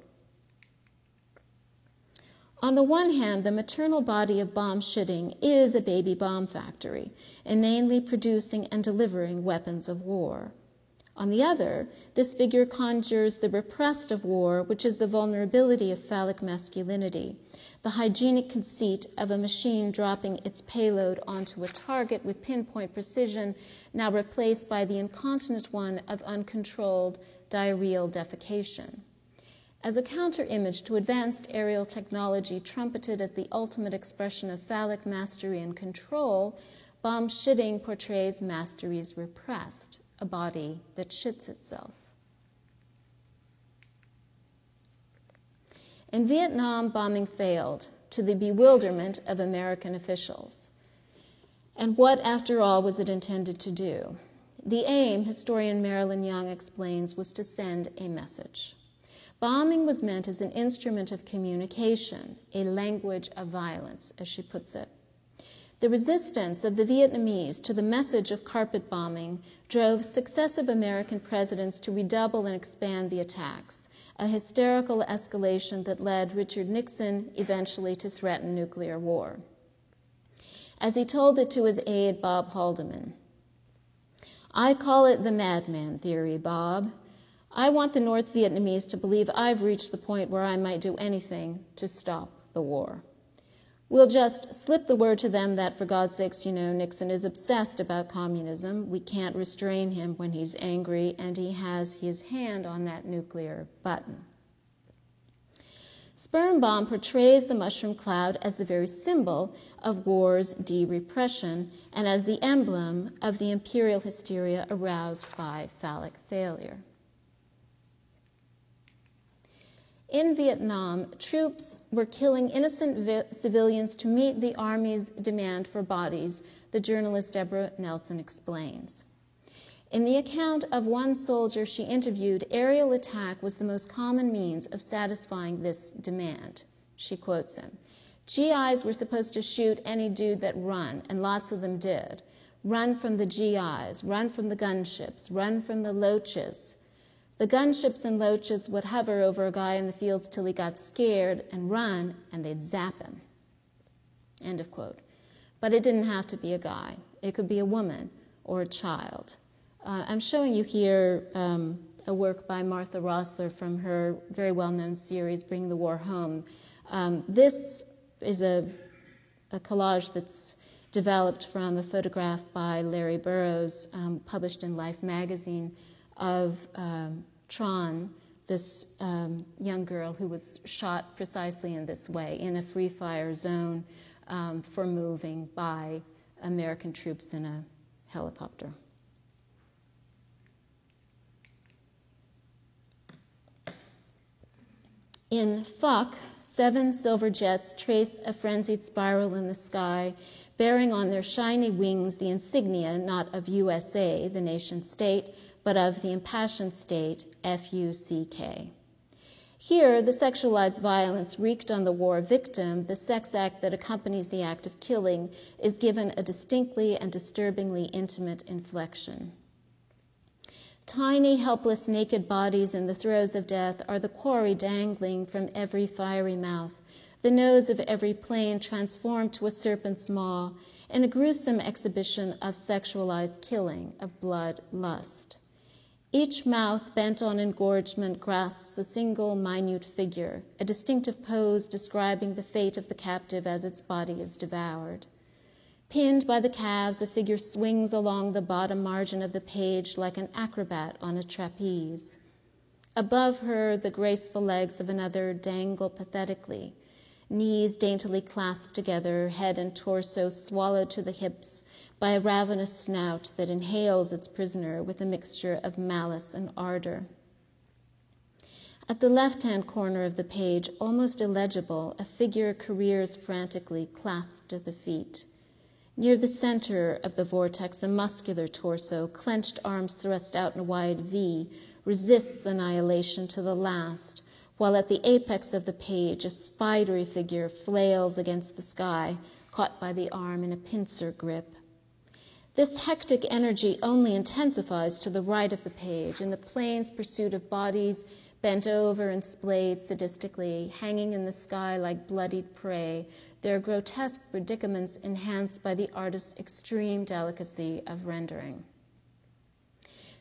On the one hand, the maternal body of bomb shitting is a baby bomb factory, inanely producing and delivering weapons of war. On the other, this figure conjures the repressed of war, which is the vulnerability of phallic masculinity, the hygienic conceit of a machine dropping its payload onto a target with pinpoint precision, now replaced by the incontinent one of uncontrolled diarrheal defecation. As a counter-image to advanced aerial technology trumpeted as the ultimate expression of phallic mastery and control, bomb shitting portrays masteries repressed, a body that shits itself. In Vietnam, bombing failed, to the bewilderment of American officials. And what, after all, was it intended to do? The aim, historian Marilyn Young explains, was to send a message. Bombing was meant as an instrument of communication, a language of violence, as she puts it. The resistance of the Vietnamese to the message of carpet bombing drove successive American presidents to redouble and expand the attacks, a hysterical escalation that led Richard Nixon eventually to threaten nuclear war. As he told it to his aide, Bob Haldeman, "I call it the Madman Theory, Bob. I want the North Vietnamese to believe I've reached the point where I might do anything to stop the war. We'll just slip the word to them that, for God's sakes, Nixon is obsessed about communism. We can't restrain him when he's angry, and he has his hand on that nuclear button." Sperm Bomb portrays the mushroom cloud as the very symbol of war's de-repression and as the emblem of the imperial hysteria aroused by phallic failure. In Vietnam, troops were killing innocent civilians to meet the Army's demand for bodies, the journalist Deborah Nelson explains. In the account of one soldier she interviewed, aerial attack was the most common means of satisfying this demand. She quotes him, "GIs were supposed to shoot any dude that run, and lots of them did. Run from the GIs, run from the gunships, run from the loaches. The gunships and loaches would hover over a guy in the fields till he got scared and run, and they'd zap him." End of quote. But it didn't have to be a guy. It could be a woman or a child. I'm showing you here a work by Martha Rossler from her very well-known series, Bring the War Home. This is a collage that's developed from a photograph by Larry Burroughs, published in Life magazine, of Tron, this young girl who was shot precisely in this way, in a free fire zone for moving by American troops in a helicopter. In Fuck, 7 silver jets trace a frenzied spiral in the sky bearing on their shiny wings the insignia not of USA, the nation state, but of the impassioned state, F-U-C-K. Here, the sexualized violence wreaked on the war victim, the sex act that accompanies the act of killing, is given a distinctly and disturbingly intimate inflection. Tiny, helpless, naked bodies in the throes of death are the quarry dangling from every fiery mouth, the nose of every plane transformed to a serpent's maw, in a gruesome exhibition of sexualized killing, of blood lust. Each mouth bent on engorgement grasps a single minute figure, a distinctive pose describing the fate of the captive as its body is devoured. Pinned by the calves, a figure swings along the bottom margin of the page like an acrobat on a trapeze. Above her, the graceful legs of another dangle pathetically, knees daintily clasped together, head and torso swallowed to the hips by a ravenous snout that inhales its prisoner with a mixture of malice and ardor. At the left-hand corner of the page, almost illegible, a figure careers frantically, clasped at the feet. Near the center of the vortex, a muscular torso, clenched arms thrust out in a wide V, resists annihilation to the last, while at the apex of the page, a spidery figure flails against the sky, caught by the arm in a pincer grip. This hectic energy only intensifies to the right of the page, in the plane's pursuit of bodies bent over and splayed sadistically, hanging in the sky like bloodied prey, their grotesque predicaments enhanced by the artist's extreme delicacy of rendering.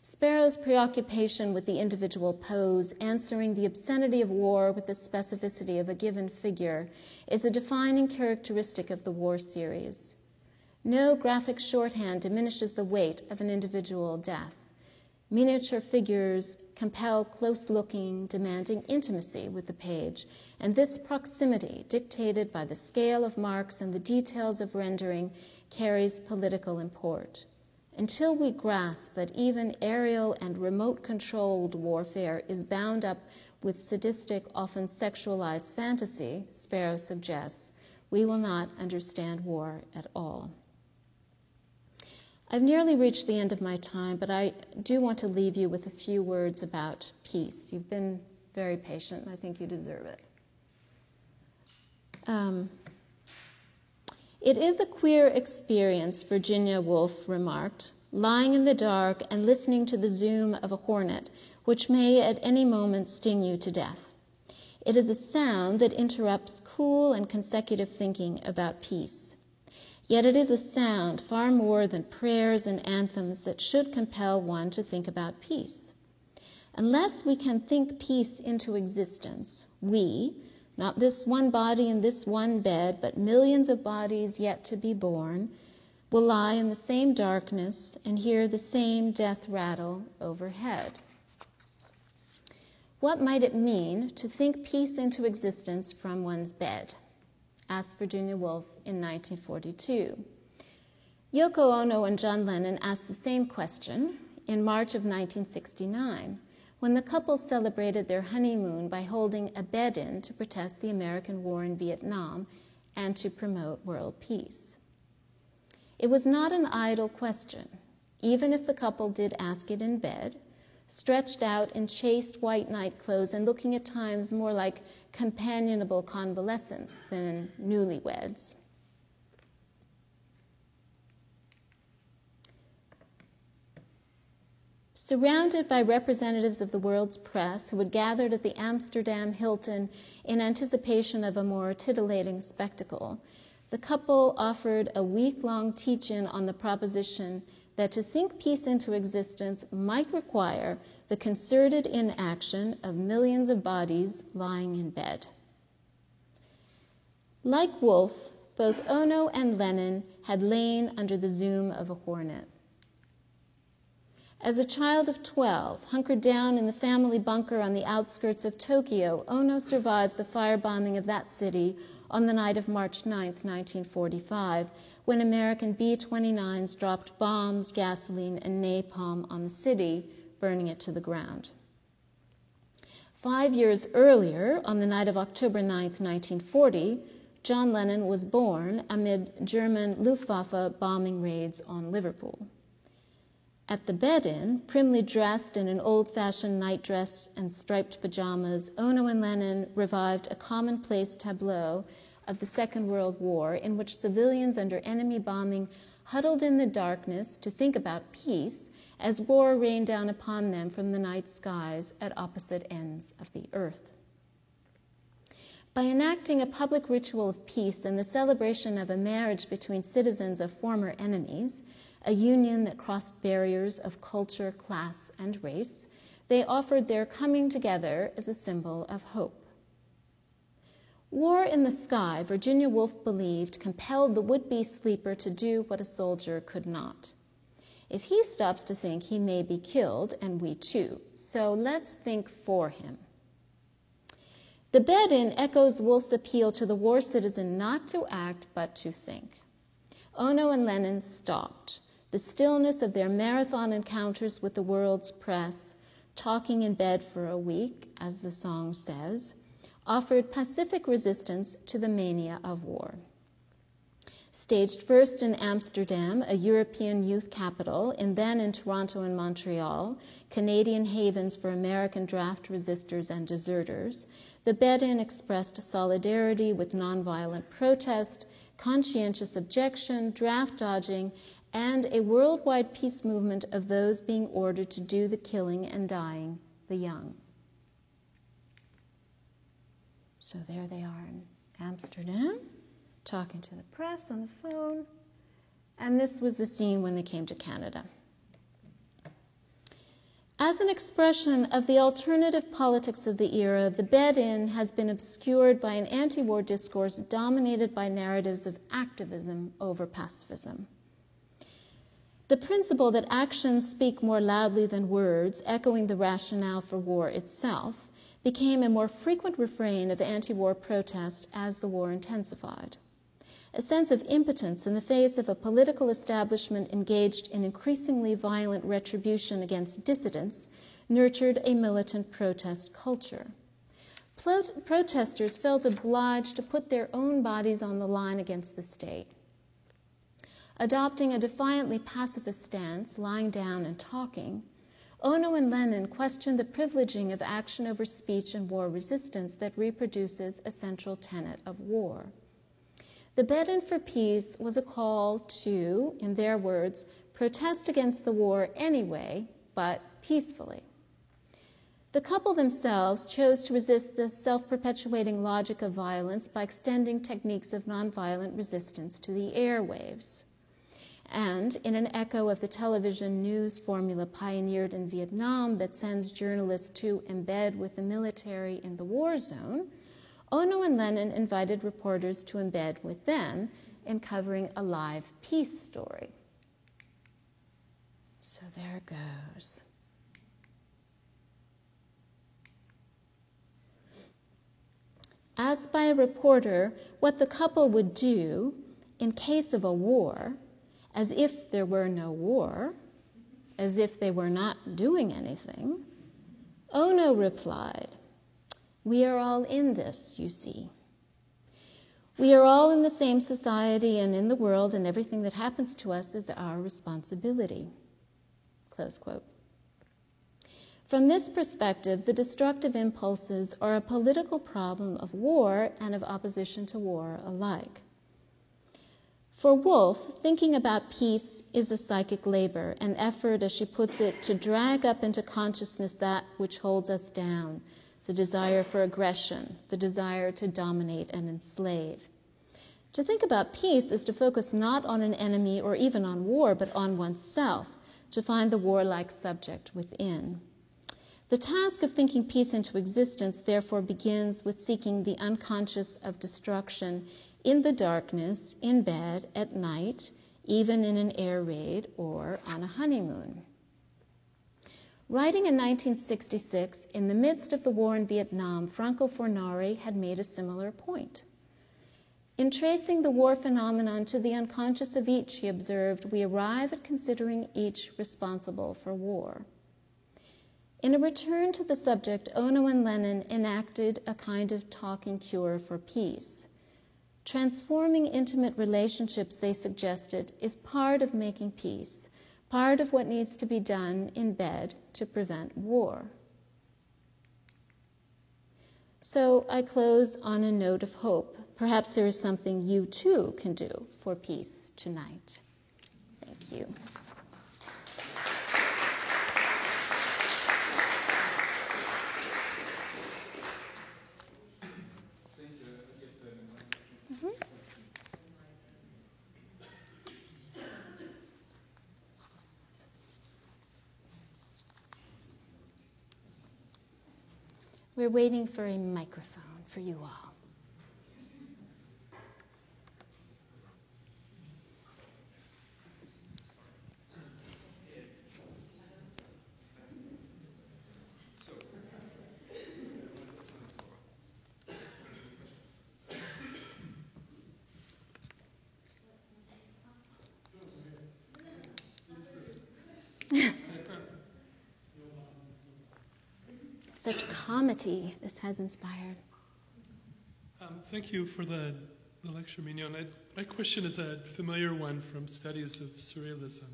Sparrow's preoccupation with the individual pose, answering the obscenity of war with the specificity of a given figure, is a defining characteristic of the war series. No graphic shorthand diminishes the weight of an individual death. Miniature figures compel close looking, demanding intimacy with the page, and this proximity, dictated by the scale of marks and the details of rendering, carries political import. Until we grasp that even aerial and remote-controlled warfare is bound up with sadistic, often sexualized fantasy, Sparrow suggests, we will not understand war at all. I've nearly reached the end of my time, but I do want to leave you with a few words about peace. You've been very patient, and I think you deserve it. It is a queer experience, Virginia Woolf remarked, lying in the dark and listening to the zoom of a hornet, which may at any moment sting you to death. It is a sound that interrupts cool and consecutive thinking about peace. Yet it is a sound far more than prayers and anthems that should compel one to think about peace. Unless we can think peace into existence, we, not this one body in this one bed, but millions of bodies yet to be born, will lie in the same darkness and hear the same death rattle overhead. What might it mean to think peace into existence from one's bed? Asked Virginia Woolf in 1942. Yoko Ono and John Lennon asked the same question in March of 1969, when the couple celebrated their honeymoon by holding a bed-in to protest the American war in Vietnam and to promote world peace. It was not an idle question, even if the couple did ask it in bed, stretched out in chaste white nightclothes and looking at times more like companionable convalescents than newlyweds. Surrounded by representatives of the world's press who had gathered at the Amsterdam Hilton in anticipation of a more titillating spectacle, the couple offered a week-long teach-in on the proposition that to think peace into existence might require the concerted inaction of millions of bodies lying in bed. Like Woolf, both Ono and Lennon had lain under the zoom of a hornet. As a child of 12, hunkered down in the family bunker on the outskirts of Tokyo, Ono survived the firebombing of that city on the night of March 9, 1945, when American B-29s dropped bombs, gasoline, and napalm on the city, burning it to the ground. 5 years earlier, on the night of October 9, 1940, John Lennon was born amid German Luftwaffe bombing raids on Liverpool. At the bed-in, primly dressed in an old-fashioned nightdress and striped pajamas, Ono and Lennon revived a commonplace tableau of the Second World War in which civilians under enemy bombing huddled in the darkness to think about peace as war rained down upon them from the night skies at opposite ends of the earth. By enacting a public ritual of peace and the celebration of a marriage between citizens of former enemies, a union that crossed barriers of culture, class, and race, they offered their coming together as a symbol of hope. War in the sky, Virginia Woolf believed, compelled the would-be sleeper to do what a soldier could not. If he stops to think, he may be killed, and we too. So let's think for him. The bed-in echoes Woolf's appeal to the war citizen not to act, but to think. Ono and Lennon stopped. The stillness of their marathon encounters with the world's press, talking in bed for a week, as the song says, offered pacific resistance to the mania of war. Staged first in Amsterdam, a European youth capital, and then in Toronto and Montreal, Canadian havens for American draft resistors and deserters, the bed-in expressed solidarity with nonviolent protest, conscientious objection, draft dodging, and a worldwide peace movement of those being ordered to do the killing and dying, the young. So there they are in Amsterdam, talking to the press on the phone, and this was the scene when they came to Canada. As an expression of the alternative politics of the era, the bed-in has been obscured by an anti-war discourse dominated by narratives of activism over pacifism. The principle that actions speak more loudly than words, echoing the rationale for war itself, became a more frequent refrain of anti-war protest as the war intensified. A sense of impotence in the face of a political establishment engaged in increasingly violent retribution against dissidents nurtured a militant protest culture. Protesters felt obliged to put their own bodies on the line against the state. Adopting a defiantly pacifist stance, lying down and talking, Ono and Lennon questioned the privileging of action over speech and war resistance that reproduces a central tenet of war. The bed-in for peace was a call to, in their words, protest against the war anyway, but peacefully. The couple themselves chose to resist the self-perpetuating logic of violence by extending techniques of nonviolent resistance to the airwaves. And in an echo of the television news formula pioneered in Vietnam that sends journalists to embed with the military in the war zone, Ono and Lennon invited reporters to embed with them in covering a live peace story. So there it goes. Asked by a reporter what the couple would do in case of a war, as if there were no war, as if they were not doing anything, Ono replied, "We are all in this, you see. We are all in the same society and in the world, and everything that happens to us is our responsibility." Close quote. From this perspective, the destructive impulses are a political problem of war and of opposition to war alike. For Woolf, thinking about peace is a psychic labor, an effort, as she puts it, to drag up into consciousness that which holds us down, the desire for aggression, the desire to dominate and enslave. To think about peace is to focus not on an enemy or even on war, but on oneself, to find the warlike subject within. The task of thinking peace into existence, therefore, begins with seeking the unconscious of destruction in the darkness, in bed, at night, even in an air raid or on a honeymoon. Writing in 1966, in the midst of the war in Vietnam, Franco Fornari had made a similar point. In tracing the war phenomenon to the unconscious of each, he observed, we arrive at considering each responsible for war. In a return to the subject, Ono and Lennon enacted a kind of talking cure for peace. transforming intimate relationships, they suggested, is part of making peace, part of what needs to be done in bed to prevent war. So I close on a note of hope. Perhaps there is something you too can do for peace tonight. Thank you. We're waiting for a microphone for you all. Such comedy this has inspired. Thank you for the lecture, Mignon. My question is a familiar one from studies of surrealism.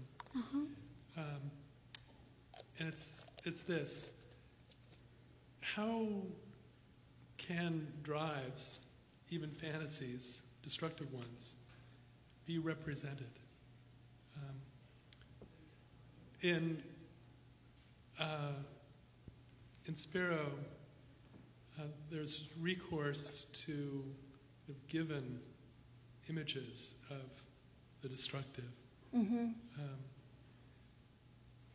And it's this. How can drives, even fantasies, destructive ones, be represented? In Sparrow, there's recourse to given images of the destructive. And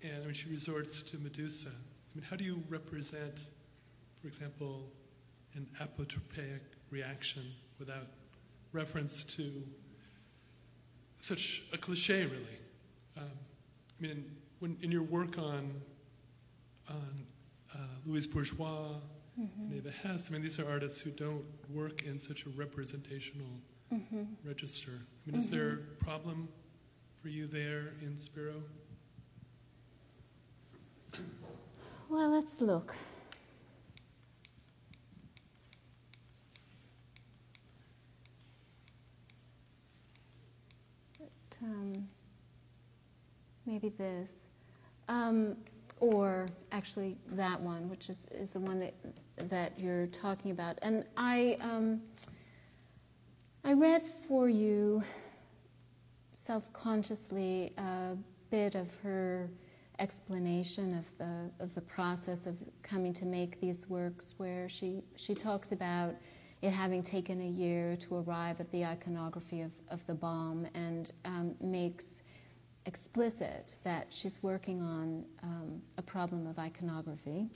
when she resorts to Medusa, I mean, how do you represent, for example, an apotropaic reaction without reference to such a cliche, really? I mean, when in your work on Louise Bourgeois, Neva Hess, I mean, these are artists who don't work in such a representational register. I mean, is there a problem for you there in Sparrow? Well, let's look. Maybe this. Or actually that one, which is the one that you're talking about. And I read for you self-consciously a bit of her explanation of the process of coming to make these works, where she talks about it having taken a year to arrive at the iconography of the bomb, and makes explicit that she's working on a problem of iconography.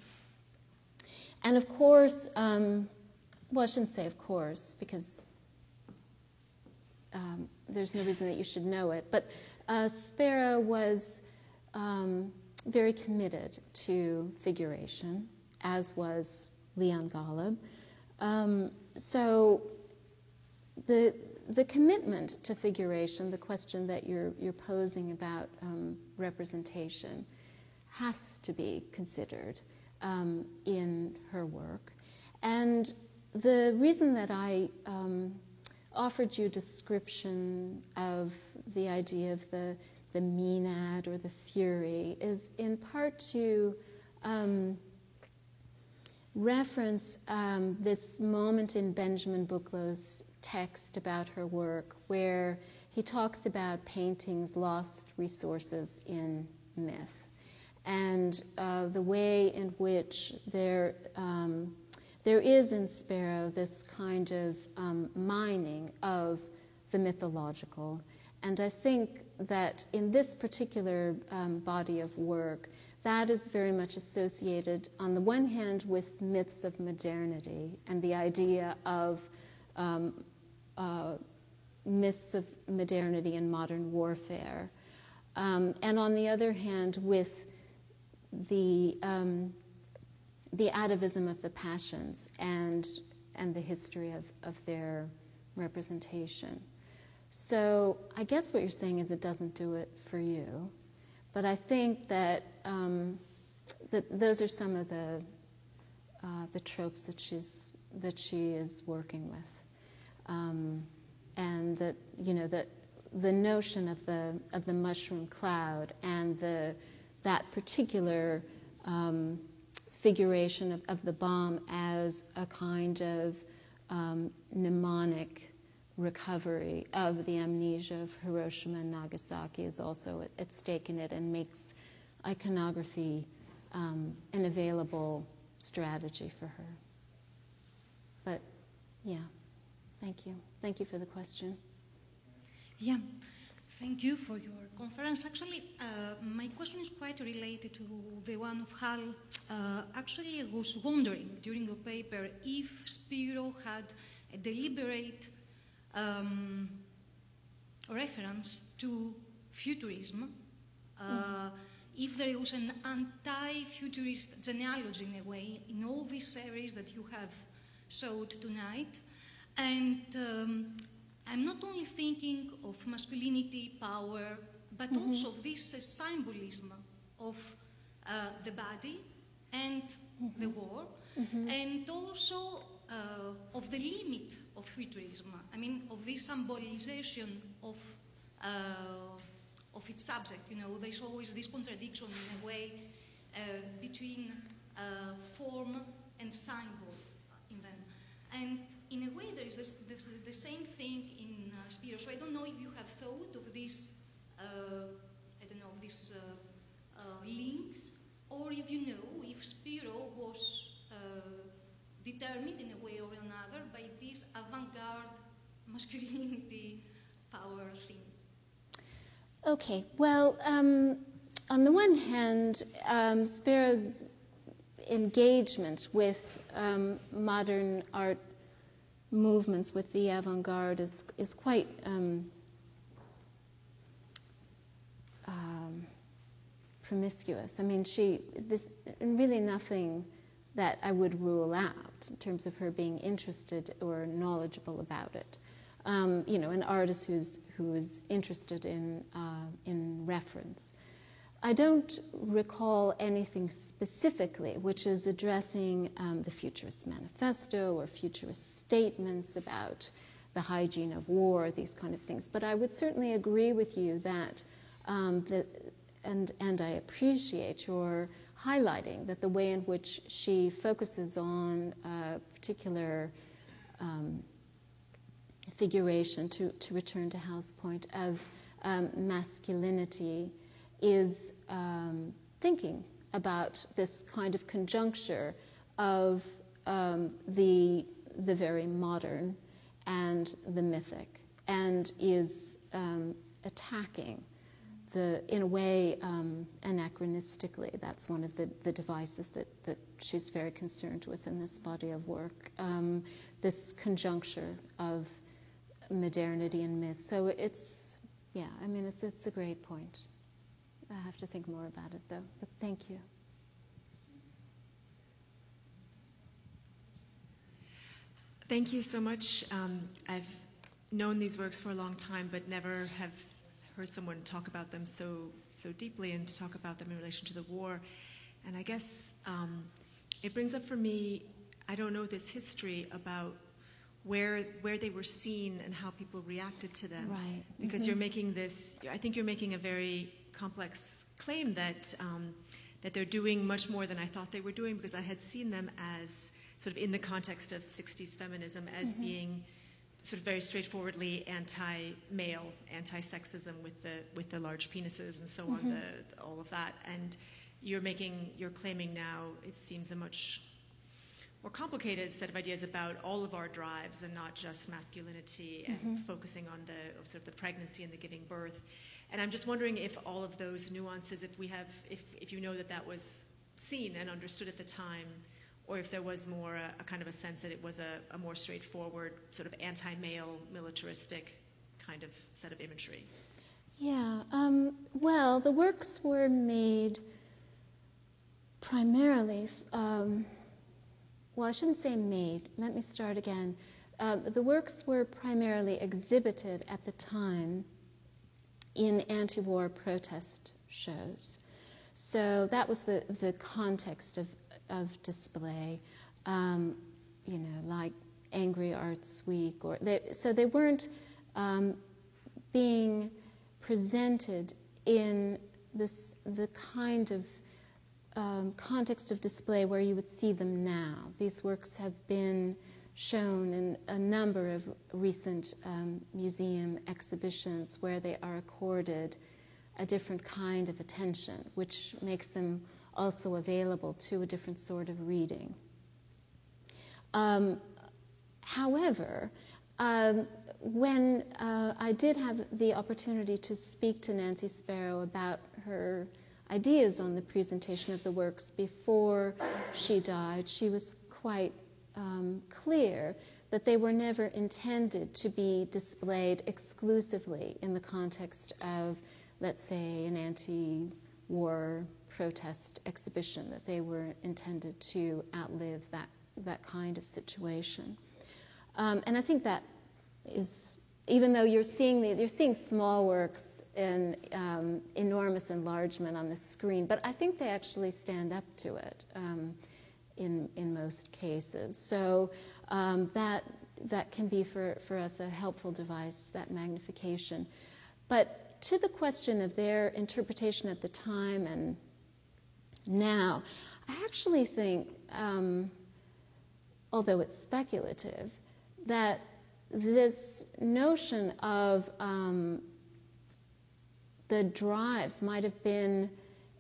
And of course, well, I shouldn't say of course, because there's no reason that you should know it, but Sparrow was very committed to figuration, as was Leon Golub. So the commitment to figuration, the question that you're posing about representation, has to be considered in her work. And the reason that I offered you description of the idea of the Maenad or the Fury is in part to reference this moment in Benjamin Bucklow's text about her work, where he talks about painting's lost resources in myth, and the way in which there is in Sparrow this kind of mining of the mythological. And I think that in this particular body of work, that is very much associated, on the one hand, with myths of modernity and the idea of myths of modernity and modern warfare, and on the other hand, with the atavism of the passions and the history of their representation. So I guess what you're saying is it doesn't do it for you, but I think that that those are some of the tropes that she is working with. that, that the notion of the mushroom cloud and that particular figuration of the bomb as a kind of mnemonic recovery of the amnesia of Hiroshima and Nagasaki is also at stake in it, and makes iconography an available strategy for her. But yeah, thank you. Thank you for the question. Yeah, thank you for your conference. Actually, my question is quite related to the one of Hal. Actually, I was wondering during your paper if Spero had a deliberate reference to futurism, if there was an anti-futurist genealogy in a way in all these series that you have showed tonight. And I'm not only thinking of masculinity, power, but also this symbolism of the body and the war, and also of the limit of futurism. I mean, of this symbolization of its subject. There's always this contradiction in a way between form and symbol in them. And in a way, there is the same thing in Spero. So I don't know if you have thought of this, these links, or if you know if Spero was determined in a way or another by this avant-garde masculinity power thing. Okay, well, on the one hand, Spero's engagement with modern art movements, with the avant-garde, is quite promiscuous. I mean, there's really nothing that I would rule out in terms of her being interested or knowledgeable about it. An artist who is interested in reference. I don't recall anything specifically which is addressing the Futurist Manifesto or Futurist statements about the hygiene of war, these kind of things. But I would certainly agree with you that, and I appreciate your highlighting that the way in which she focuses on a particular figuration, to return to Hal's point, of masculinity is thinking about this kind of conjuncture of the very modern and the mythic, and is attacking in a way, anachronistically. That's one of the devices that she's very concerned with in this body of work, this conjuncture of modernity and myth. So it's a great point. I have to think more about it, though. But thank you. Thank you so much. I've known these works for a long time, but never have heard someone talk about them so deeply, and to talk about them in relation to the war. And I guess it brings up for me, I don't know, this history about where they were seen and how people reacted to them. Right. Because you're making this, I think you're making a very complex claim that they're doing much more than I thought they were doing, because I had seen them as sort of in the context of 60s feminism as being sort of very straightforwardly anti-male, anti-sexism with the large penises and so on, all of that. And you're claiming now, it seems, a much more complicated set of ideas about all of our drives and not just masculinity, and focusing on the sort of the pregnancy and the giving birth. And I'm just wondering if all of those nuances, if you know that was seen and understood at the time, or if there was more a kind of a sense that it was a more straightforward, sort of anti-male, militaristic kind of set of imagery. Yeah, well, the works were made primarily, well, I shouldn't say made, let me start again. The works were primarily exhibited at the time in anti-war protest shows. So that was the context of display, like Angry Arts Week, so they weren't being presented in the kind of context of display where you would see them now. These works have been shown in a number of recent museum exhibitions where they are accorded a different kind of attention, which makes them also available to a different sort of reading. However, when I did have the opportunity to speak to Nancy Spero about her ideas on the presentation of the works before she died, she was quite clear that they were never intended to be displayed exclusively in the context of, let's say, an anti-war protest exhibition, that they were intended to outlive that kind of situation. And I think that is, even though you're seeing small works in enormous enlargement on the screen, but I think they actually stand up to it in most cases. So that can be for us a helpful device, that magnification. But to the question of their interpretation at the time and now, I actually think, although it's speculative, that this notion of the drives might have been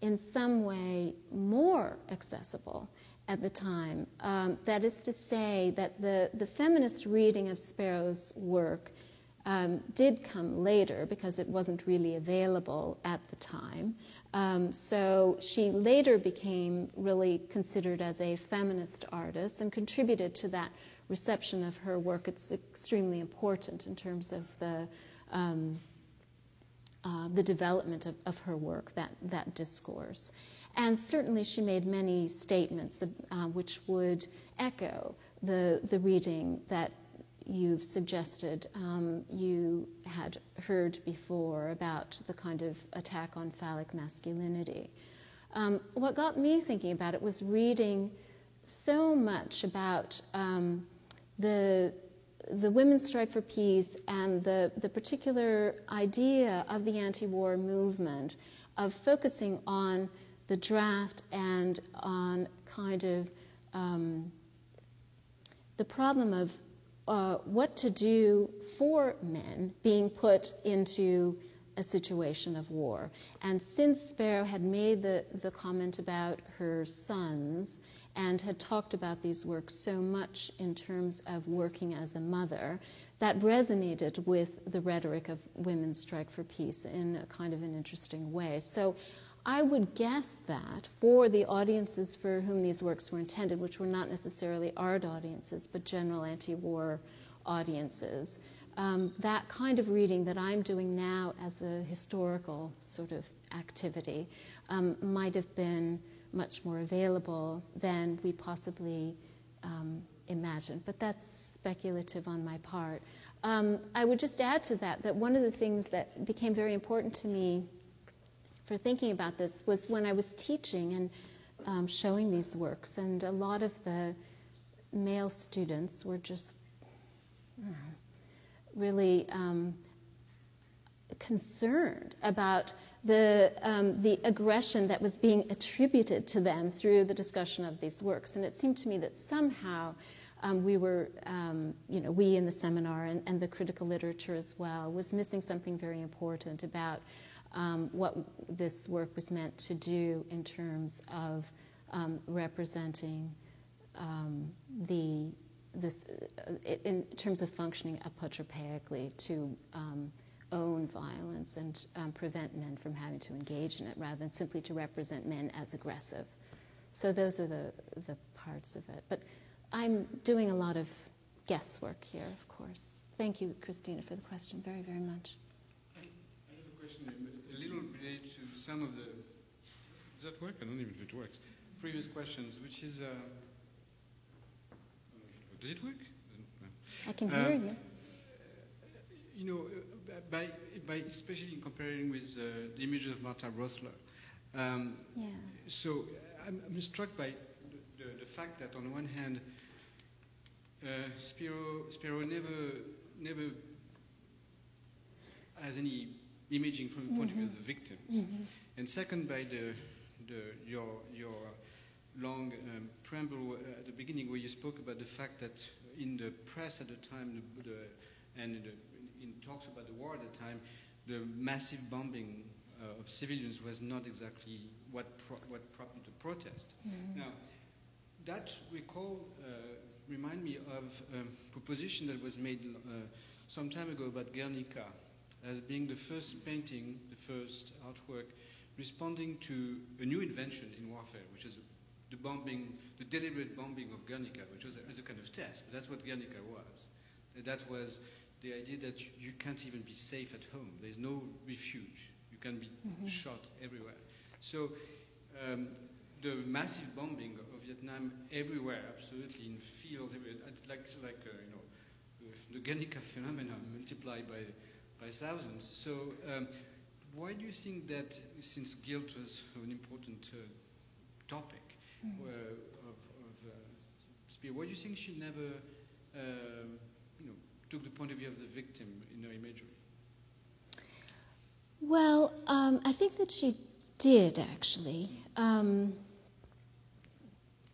in some way more accessible at the time. That is to say that the feminist reading of Sparrow's work did come later because it wasn't really available at the time. So she later became really considered as a feminist artist and contributed to that reception of her work. It's extremely important in terms of the development of her work, that discourse. And certainly she made many statements which would echo the reading that you've suggested you had heard before about the kind of attack on phallic masculinity. What got me thinking about it was reading so much about the women's strike for peace and the particular idea of the anti-war movement of focusing on the draft and on kind of the problem of what to do for men being put into a situation of war. And since Sparrow had made the comment about her sons and had talked about these works so much in terms of working as a mother, that resonated with the rhetoric of women's strike for peace in a kind of an interesting way. So I would guess that for the audiences for whom these works were intended, which were not necessarily art audiences, but general anti-war audiences, that kind of reading that I'm doing now as a historical sort of activity might have been much more available than we possibly imagined. But that's speculative on my part. I would just add to that one of the things that became very important to me for thinking about this was when I was teaching and showing these works, and a lot of the male students were just really concerned about the aggression that was being attributed to them through the discussion of these works. And it seemed to me that somehow we were, we in the seminar and the critical literature as well, was missing something very important about what this work was meant to do in terms of representing in terms of functioning apotropaically to own violence and prevent men from having to engage in it rather than simply to represent men as aggressive. So those are the parts of it. But I'm doing a lot of guesswork here, of course. Thank you, Christina, for the question very, very much. I have a question a little related to some of the... Does that work? I don't even know if it works. Previous questions, which is... Does it work? I can hear you. You know, by especially in comparing with the images of Martha Rossler. Yeah. So I'm struck by the fact that on one hand, Spero never as any imaging from the point of view of the victims. And second, by your long preamble at the beginning, where you spoke about the fact that in the press at the time, and in talks about the war at the time, the massive bombing of civilians was not exactly what prompted the protest. Now, that remind me of a proposition that was made some time ago about Guernica as being the first painting, the first artwork responding to a new invention in warfare, which is the bombing, the deliberate bombing of Guernica, which was as a kind of test. But that's what Guernica was. That was the idea that you can't even be safe at home. There's no refuge. You can be shot everywhere. So the massive bombing of Vietnam everywhere, absolutely in fields, everywhere, the Guernica phenomenon multiplied by thousands. So why do you think that, since guilt was an important topic of Spero, why do you think she never took the point of view of the victim in her imagery? Well, I think that she did, actually.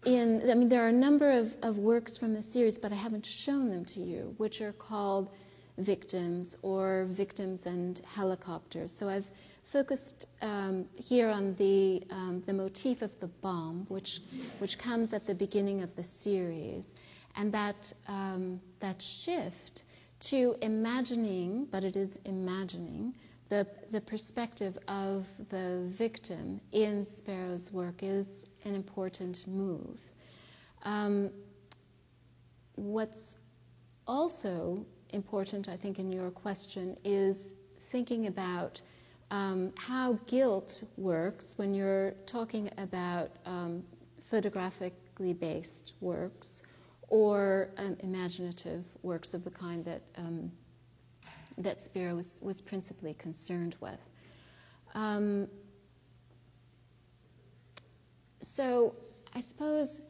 There are a number of works from the series, but I haven't shown them to you, which are called Victims or Victims and Helicopters. So I've focused here on the motif of the bomb, which comes at the beginning of the series, and that shift to imagining, but it is imagining, the perspective of the victim in Sparrow's work is an important move. What's also important, I think, in your question is thinking about how guilt works when you're talking about photographically based works or imaginative works of the kind that Spero was principally concerned with. So I suppose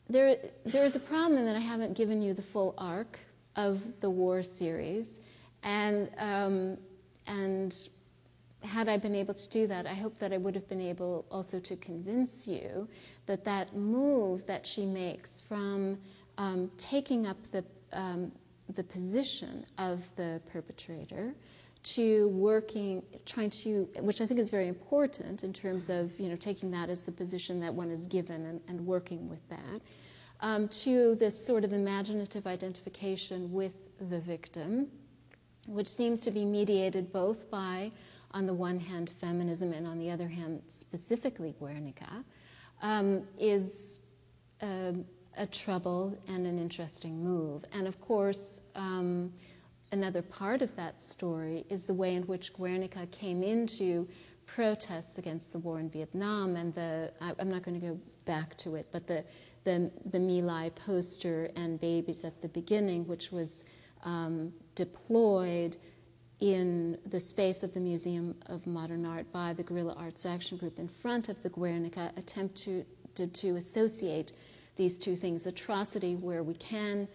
there is a problem in that I haven't given you the full arc of the war series, and had I been able to do that, I hope that I would have been able also to convince you that that move that she makes from taking up the position of the perpetrator to trying to, which I think is very important in terms of taking that as the position that one is given and working with that, to this sort of imaginative identification with the victim, which seems to be mediated both by, on the one hand, feminism, and on the other hand, specifically Guernica, is a troubled and an interesting move. And of course, another part of that story is the way in which Guernica came into protests against the war in Vietnam, and I'm not going to go back to it, but the My Lai poster and babies at the beginning, which was deployed in the space of the Museum of Modern Art by the Guerrilla Arts Action Group in front of the Guernica, attempted to associate these two things: atrocity, where we can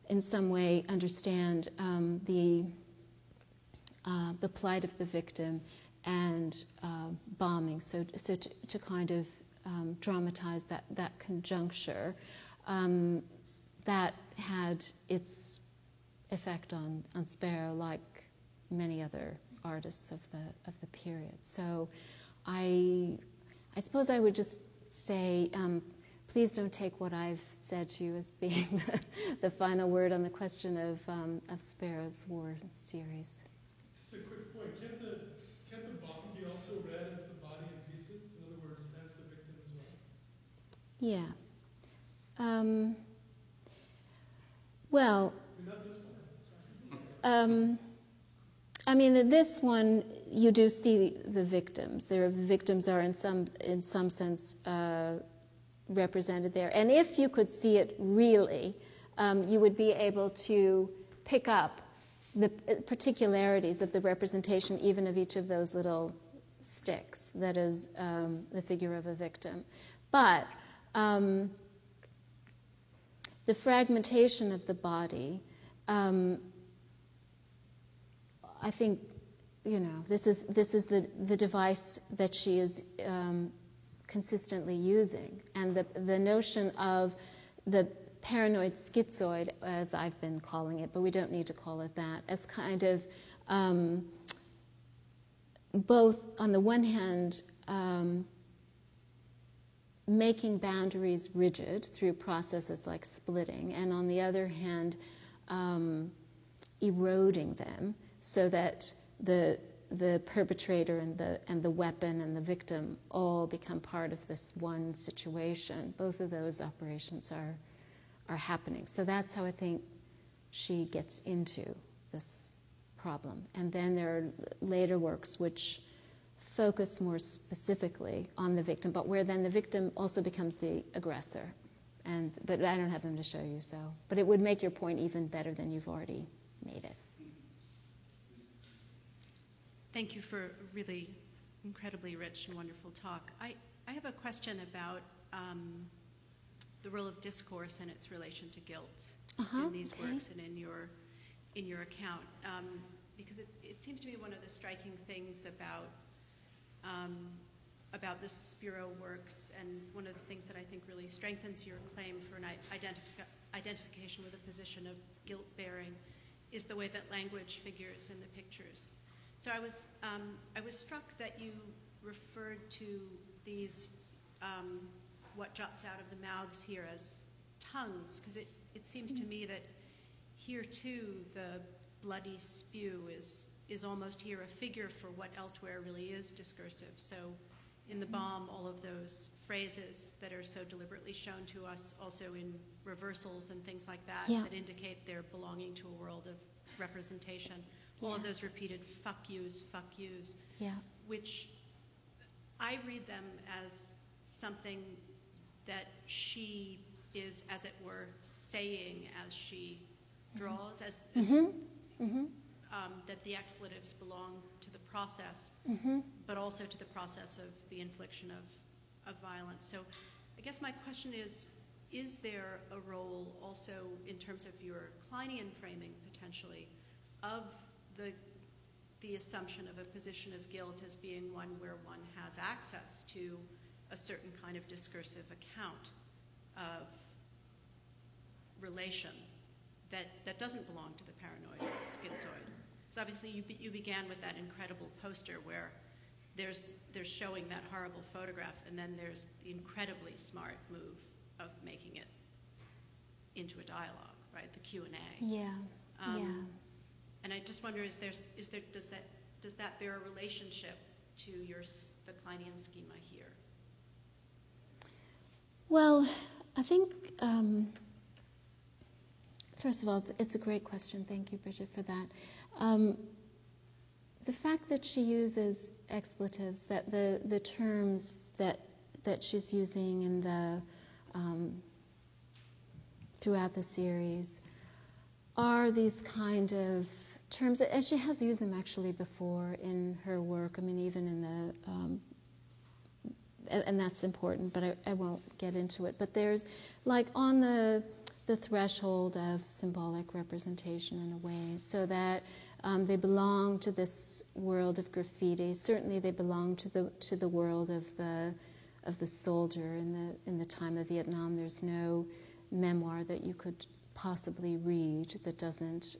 in some way understand the plight of the victim, and bombing, so to kind of dramatize that conjuncture that had its effect on Sparrow, like many other artists of the period. So I suppose I would just say, please don't take what I've said to you as being the final word on the question of Sparrow's war series. Just a quick point. Can't the bomb be also read as the body in pieces? In other words, as the victim as well? Yeah. Well, not this one. in this one, you do see the victims. The victims are in some sense represented there. And if you could see it really, you would be able to pick up the particularities of the representation, even of each of those little sticks, that is the figure of a victim. But the fragmentation of the body, I think, this is the device that she is consistently using, and the notion of the paranoid schizoid, as I've been calling it, but we don't need to call it that, as kind of both, on the one hand, making boundaries rigid through processes like splitting, and on the other hand, eroding them so that the perpetrator and the weapon and the victim all become part of this one situation. Both of those operations are happening. So that's how I think she gets into this problem. And then there are later works which focus more specifically on the victim, but where then the victim also becomes the aggressor. But I don't have them to show you, so. But it would make your point even better than you've already made it. Thank you for a really incredibly rich and wonderful talk. I have a question about the role of discourse and its relation to guilt in these works and in your account, because it seems to me one of the striking things about the Sparrow works, and one of the things that I think really strengthens your claim for an identification with a position of guilt-bearing, is the way that language figures in the pictures. So I was struck that you referred to these what juts out of the mouths here as tongues, because it seems to me that here too the bloody spew is almost here a figure for what elsewhere really is discursive. So in the bomb, all of those phrases that are so deliberately shown to us, also in reversals and things like that, that indicate they're belonging to a world of representation. All of those repeated fuck yous, which I read them as something that she is, as it were, saying as she draws, that the expletives belong to the process, but also to the process of the infliction of violence. So I guess my question is there a role also in terms of your Kleinian framing, potentially, of the assumption of a position of guilt as being one where one has access to a certain kind of discursive account of relation that doesn't belong to the paranoid schizoid? So obviously you began with that incredible poster where there's showing that horrible photograph, and then there's the incredibly smart move of making it into a dialogue, right? The Q&A. Yeah. And I just wonder, does that bear a relationship to the Kleinian schema here? Well, I think, first of all, it's a great question. Thank you, Bridget, for that. The fact that she uses expletives, that the terms that she's using in throughout the series are these kind of terms, and she has used them actually before in her work. I mean, even in and that's important, but I won't get into it. But there's, like, on the threshold of symbolic representation in a way, so that they belong to this world of graffiti. Certainly, they belong to the world of the soldier in the time of Vietnam. There's no memoir that you could possibly read that doesn't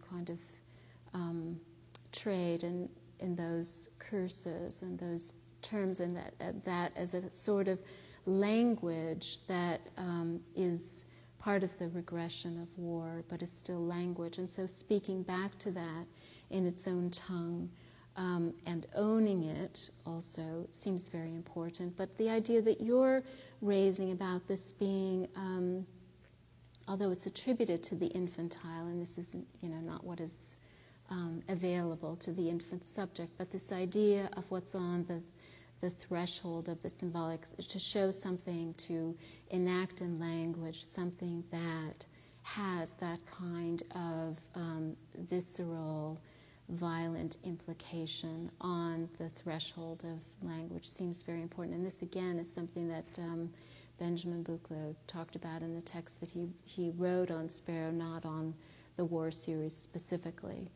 kind of trade in those curses and those terms, and that as a sort of language that is part of the regression of war, but is still language. And so speaking back to that in its own tongue and owning it also seems very important. But the idea that you're raising about this being, although it's attributed to the infantile, and this isn't, not what is available to the infant subject, but this idea of what's on the threshold of the symbolic, to show something, to enact in language something that has that kind of visceral, violent implication on the threshold of language seems very important. And this, again, is something that Benjamin Buchloh talked about in the text that he wrote on Sparrow, not on the war series specifically.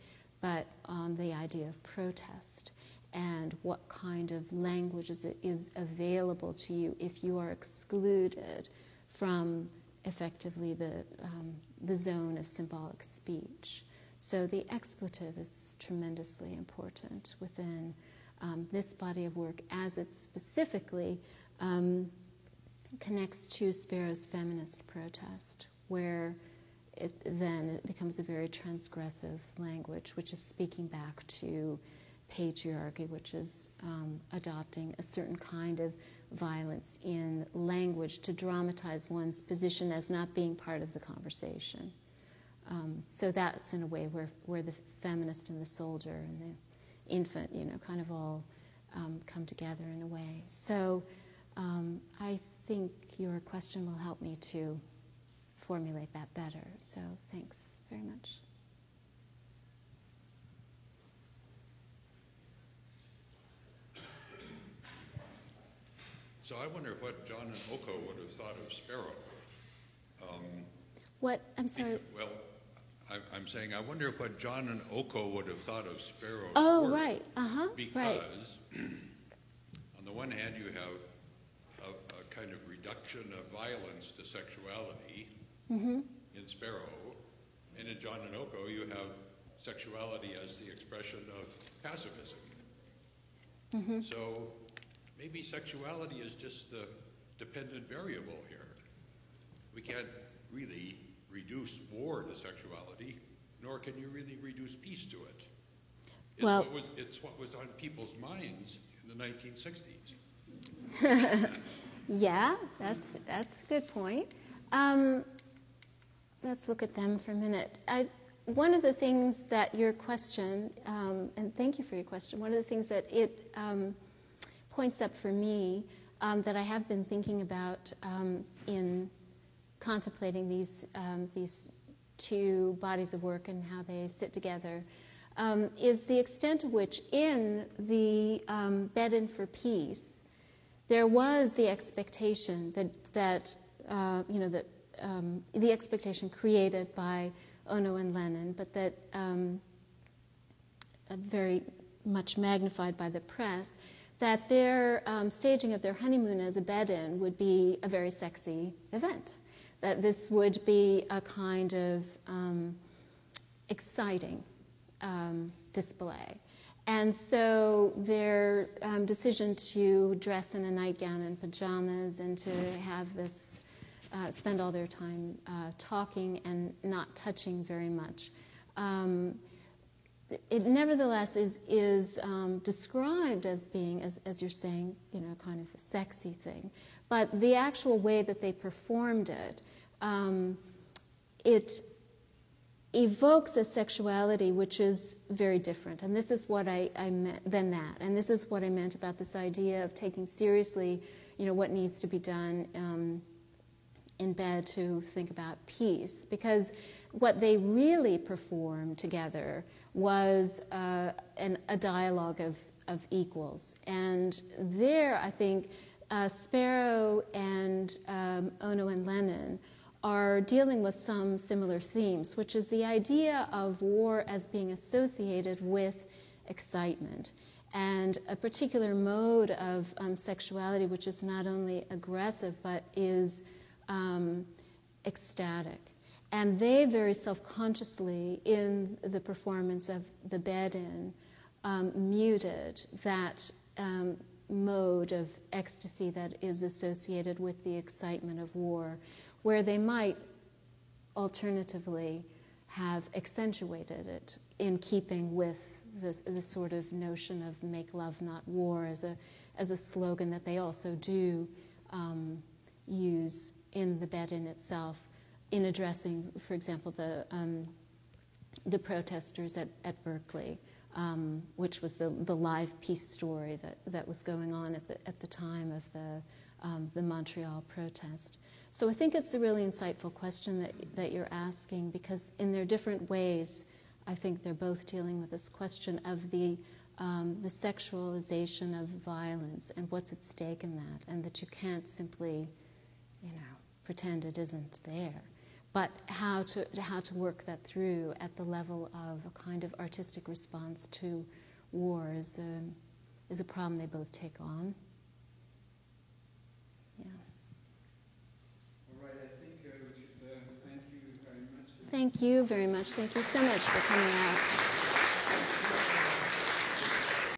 but on the idea of protest and what kind of language is available to you if you are excluded from effectively the zone of symbolic speech. So the expletive is tremendously important within this body of work, as it specifically connects to Spero's feminist protest, where it becomes a very transgressive language, which is speaking back to patriarchy, which is adopting a certain kind of violence in language to dramatize one's position as not being part of the conversation. So that's in a way where the feminist and the soldier and the infant, kind of all come together in a way. So I think your question will help me to formulate that better. So thanks very much. So I wonder what John and Oko would have thought of Sparrow. What? I'm sorry. Well, I'm saying I wonder what John and Oko would have thought of Sparrow's Oh, work. right. Because right. on the one hand you have a kind of reduction of violence to sexuality in Sparrow, and in John and Oko you have sexuality as the expression of pacifism. So maybe sexuality is just the dependent variable here. We can't really reduce war to sexuality, nor can you really reduce peace to it. It's what was on people's minds in the 1960s. Yeah, that's a good point. Let's look at them for a minute. One of the things that your question, and thank you for your question, one of the things that it points up for me that I have been thinking about in contemplating these two bodies of work and how they sit together is the extent to which in the Bed-In for Peace there was the expectation that the expectation created by Ono and Lenin, but that very much magnified by the press, that their staging of their honeymoon as a bed-in would be a very sexy event, that this would be a kind of exciting display. And so their decision to dress in a nightgown and pajamas and to have this, spend all their time talking and not touching very much, it nevertheless is described as being, as you're saying, kind of a sexy thing. But the actual way that they performed it, it evokes a sexuality which is very different. And this is what I meant than that. And this is what I meant about this idea of taking seriously, what needs to be done in bed to think about peace. Because what they really performed together was a dialogue of equals. And there, I think, Sparrow and Ono and Lenin are dealing with some similar themes, which is the idea of war as being associated with excitement and a particular mode of sexuality which is not only aggressive but is ecstatic. And they very self-consciously, in the performance of the Bed-In, muted that mode of ecstasy that is associated with the excitement of war, where they might alternatively have accentuated it in keeping with the sort of notion of make love not war as a slogan that they also do use in the Bed-In itself in addressing, for example, the protesters at Berkeley, which was the live peace story that was going on at the time of the Montreal protest. So I think it's a really insightful question that you're asking, because in their different ways, I think they're both dealing with this question of the sexualization of violence and what's at stake in that, and that you can't simply, pretend it isn't there. but how to work that through at the level of a kind of artistic response to war is a problem they both take on. Yeah. All right, I think we should thank you very much. Thank you very much. Thank you so much for coming out.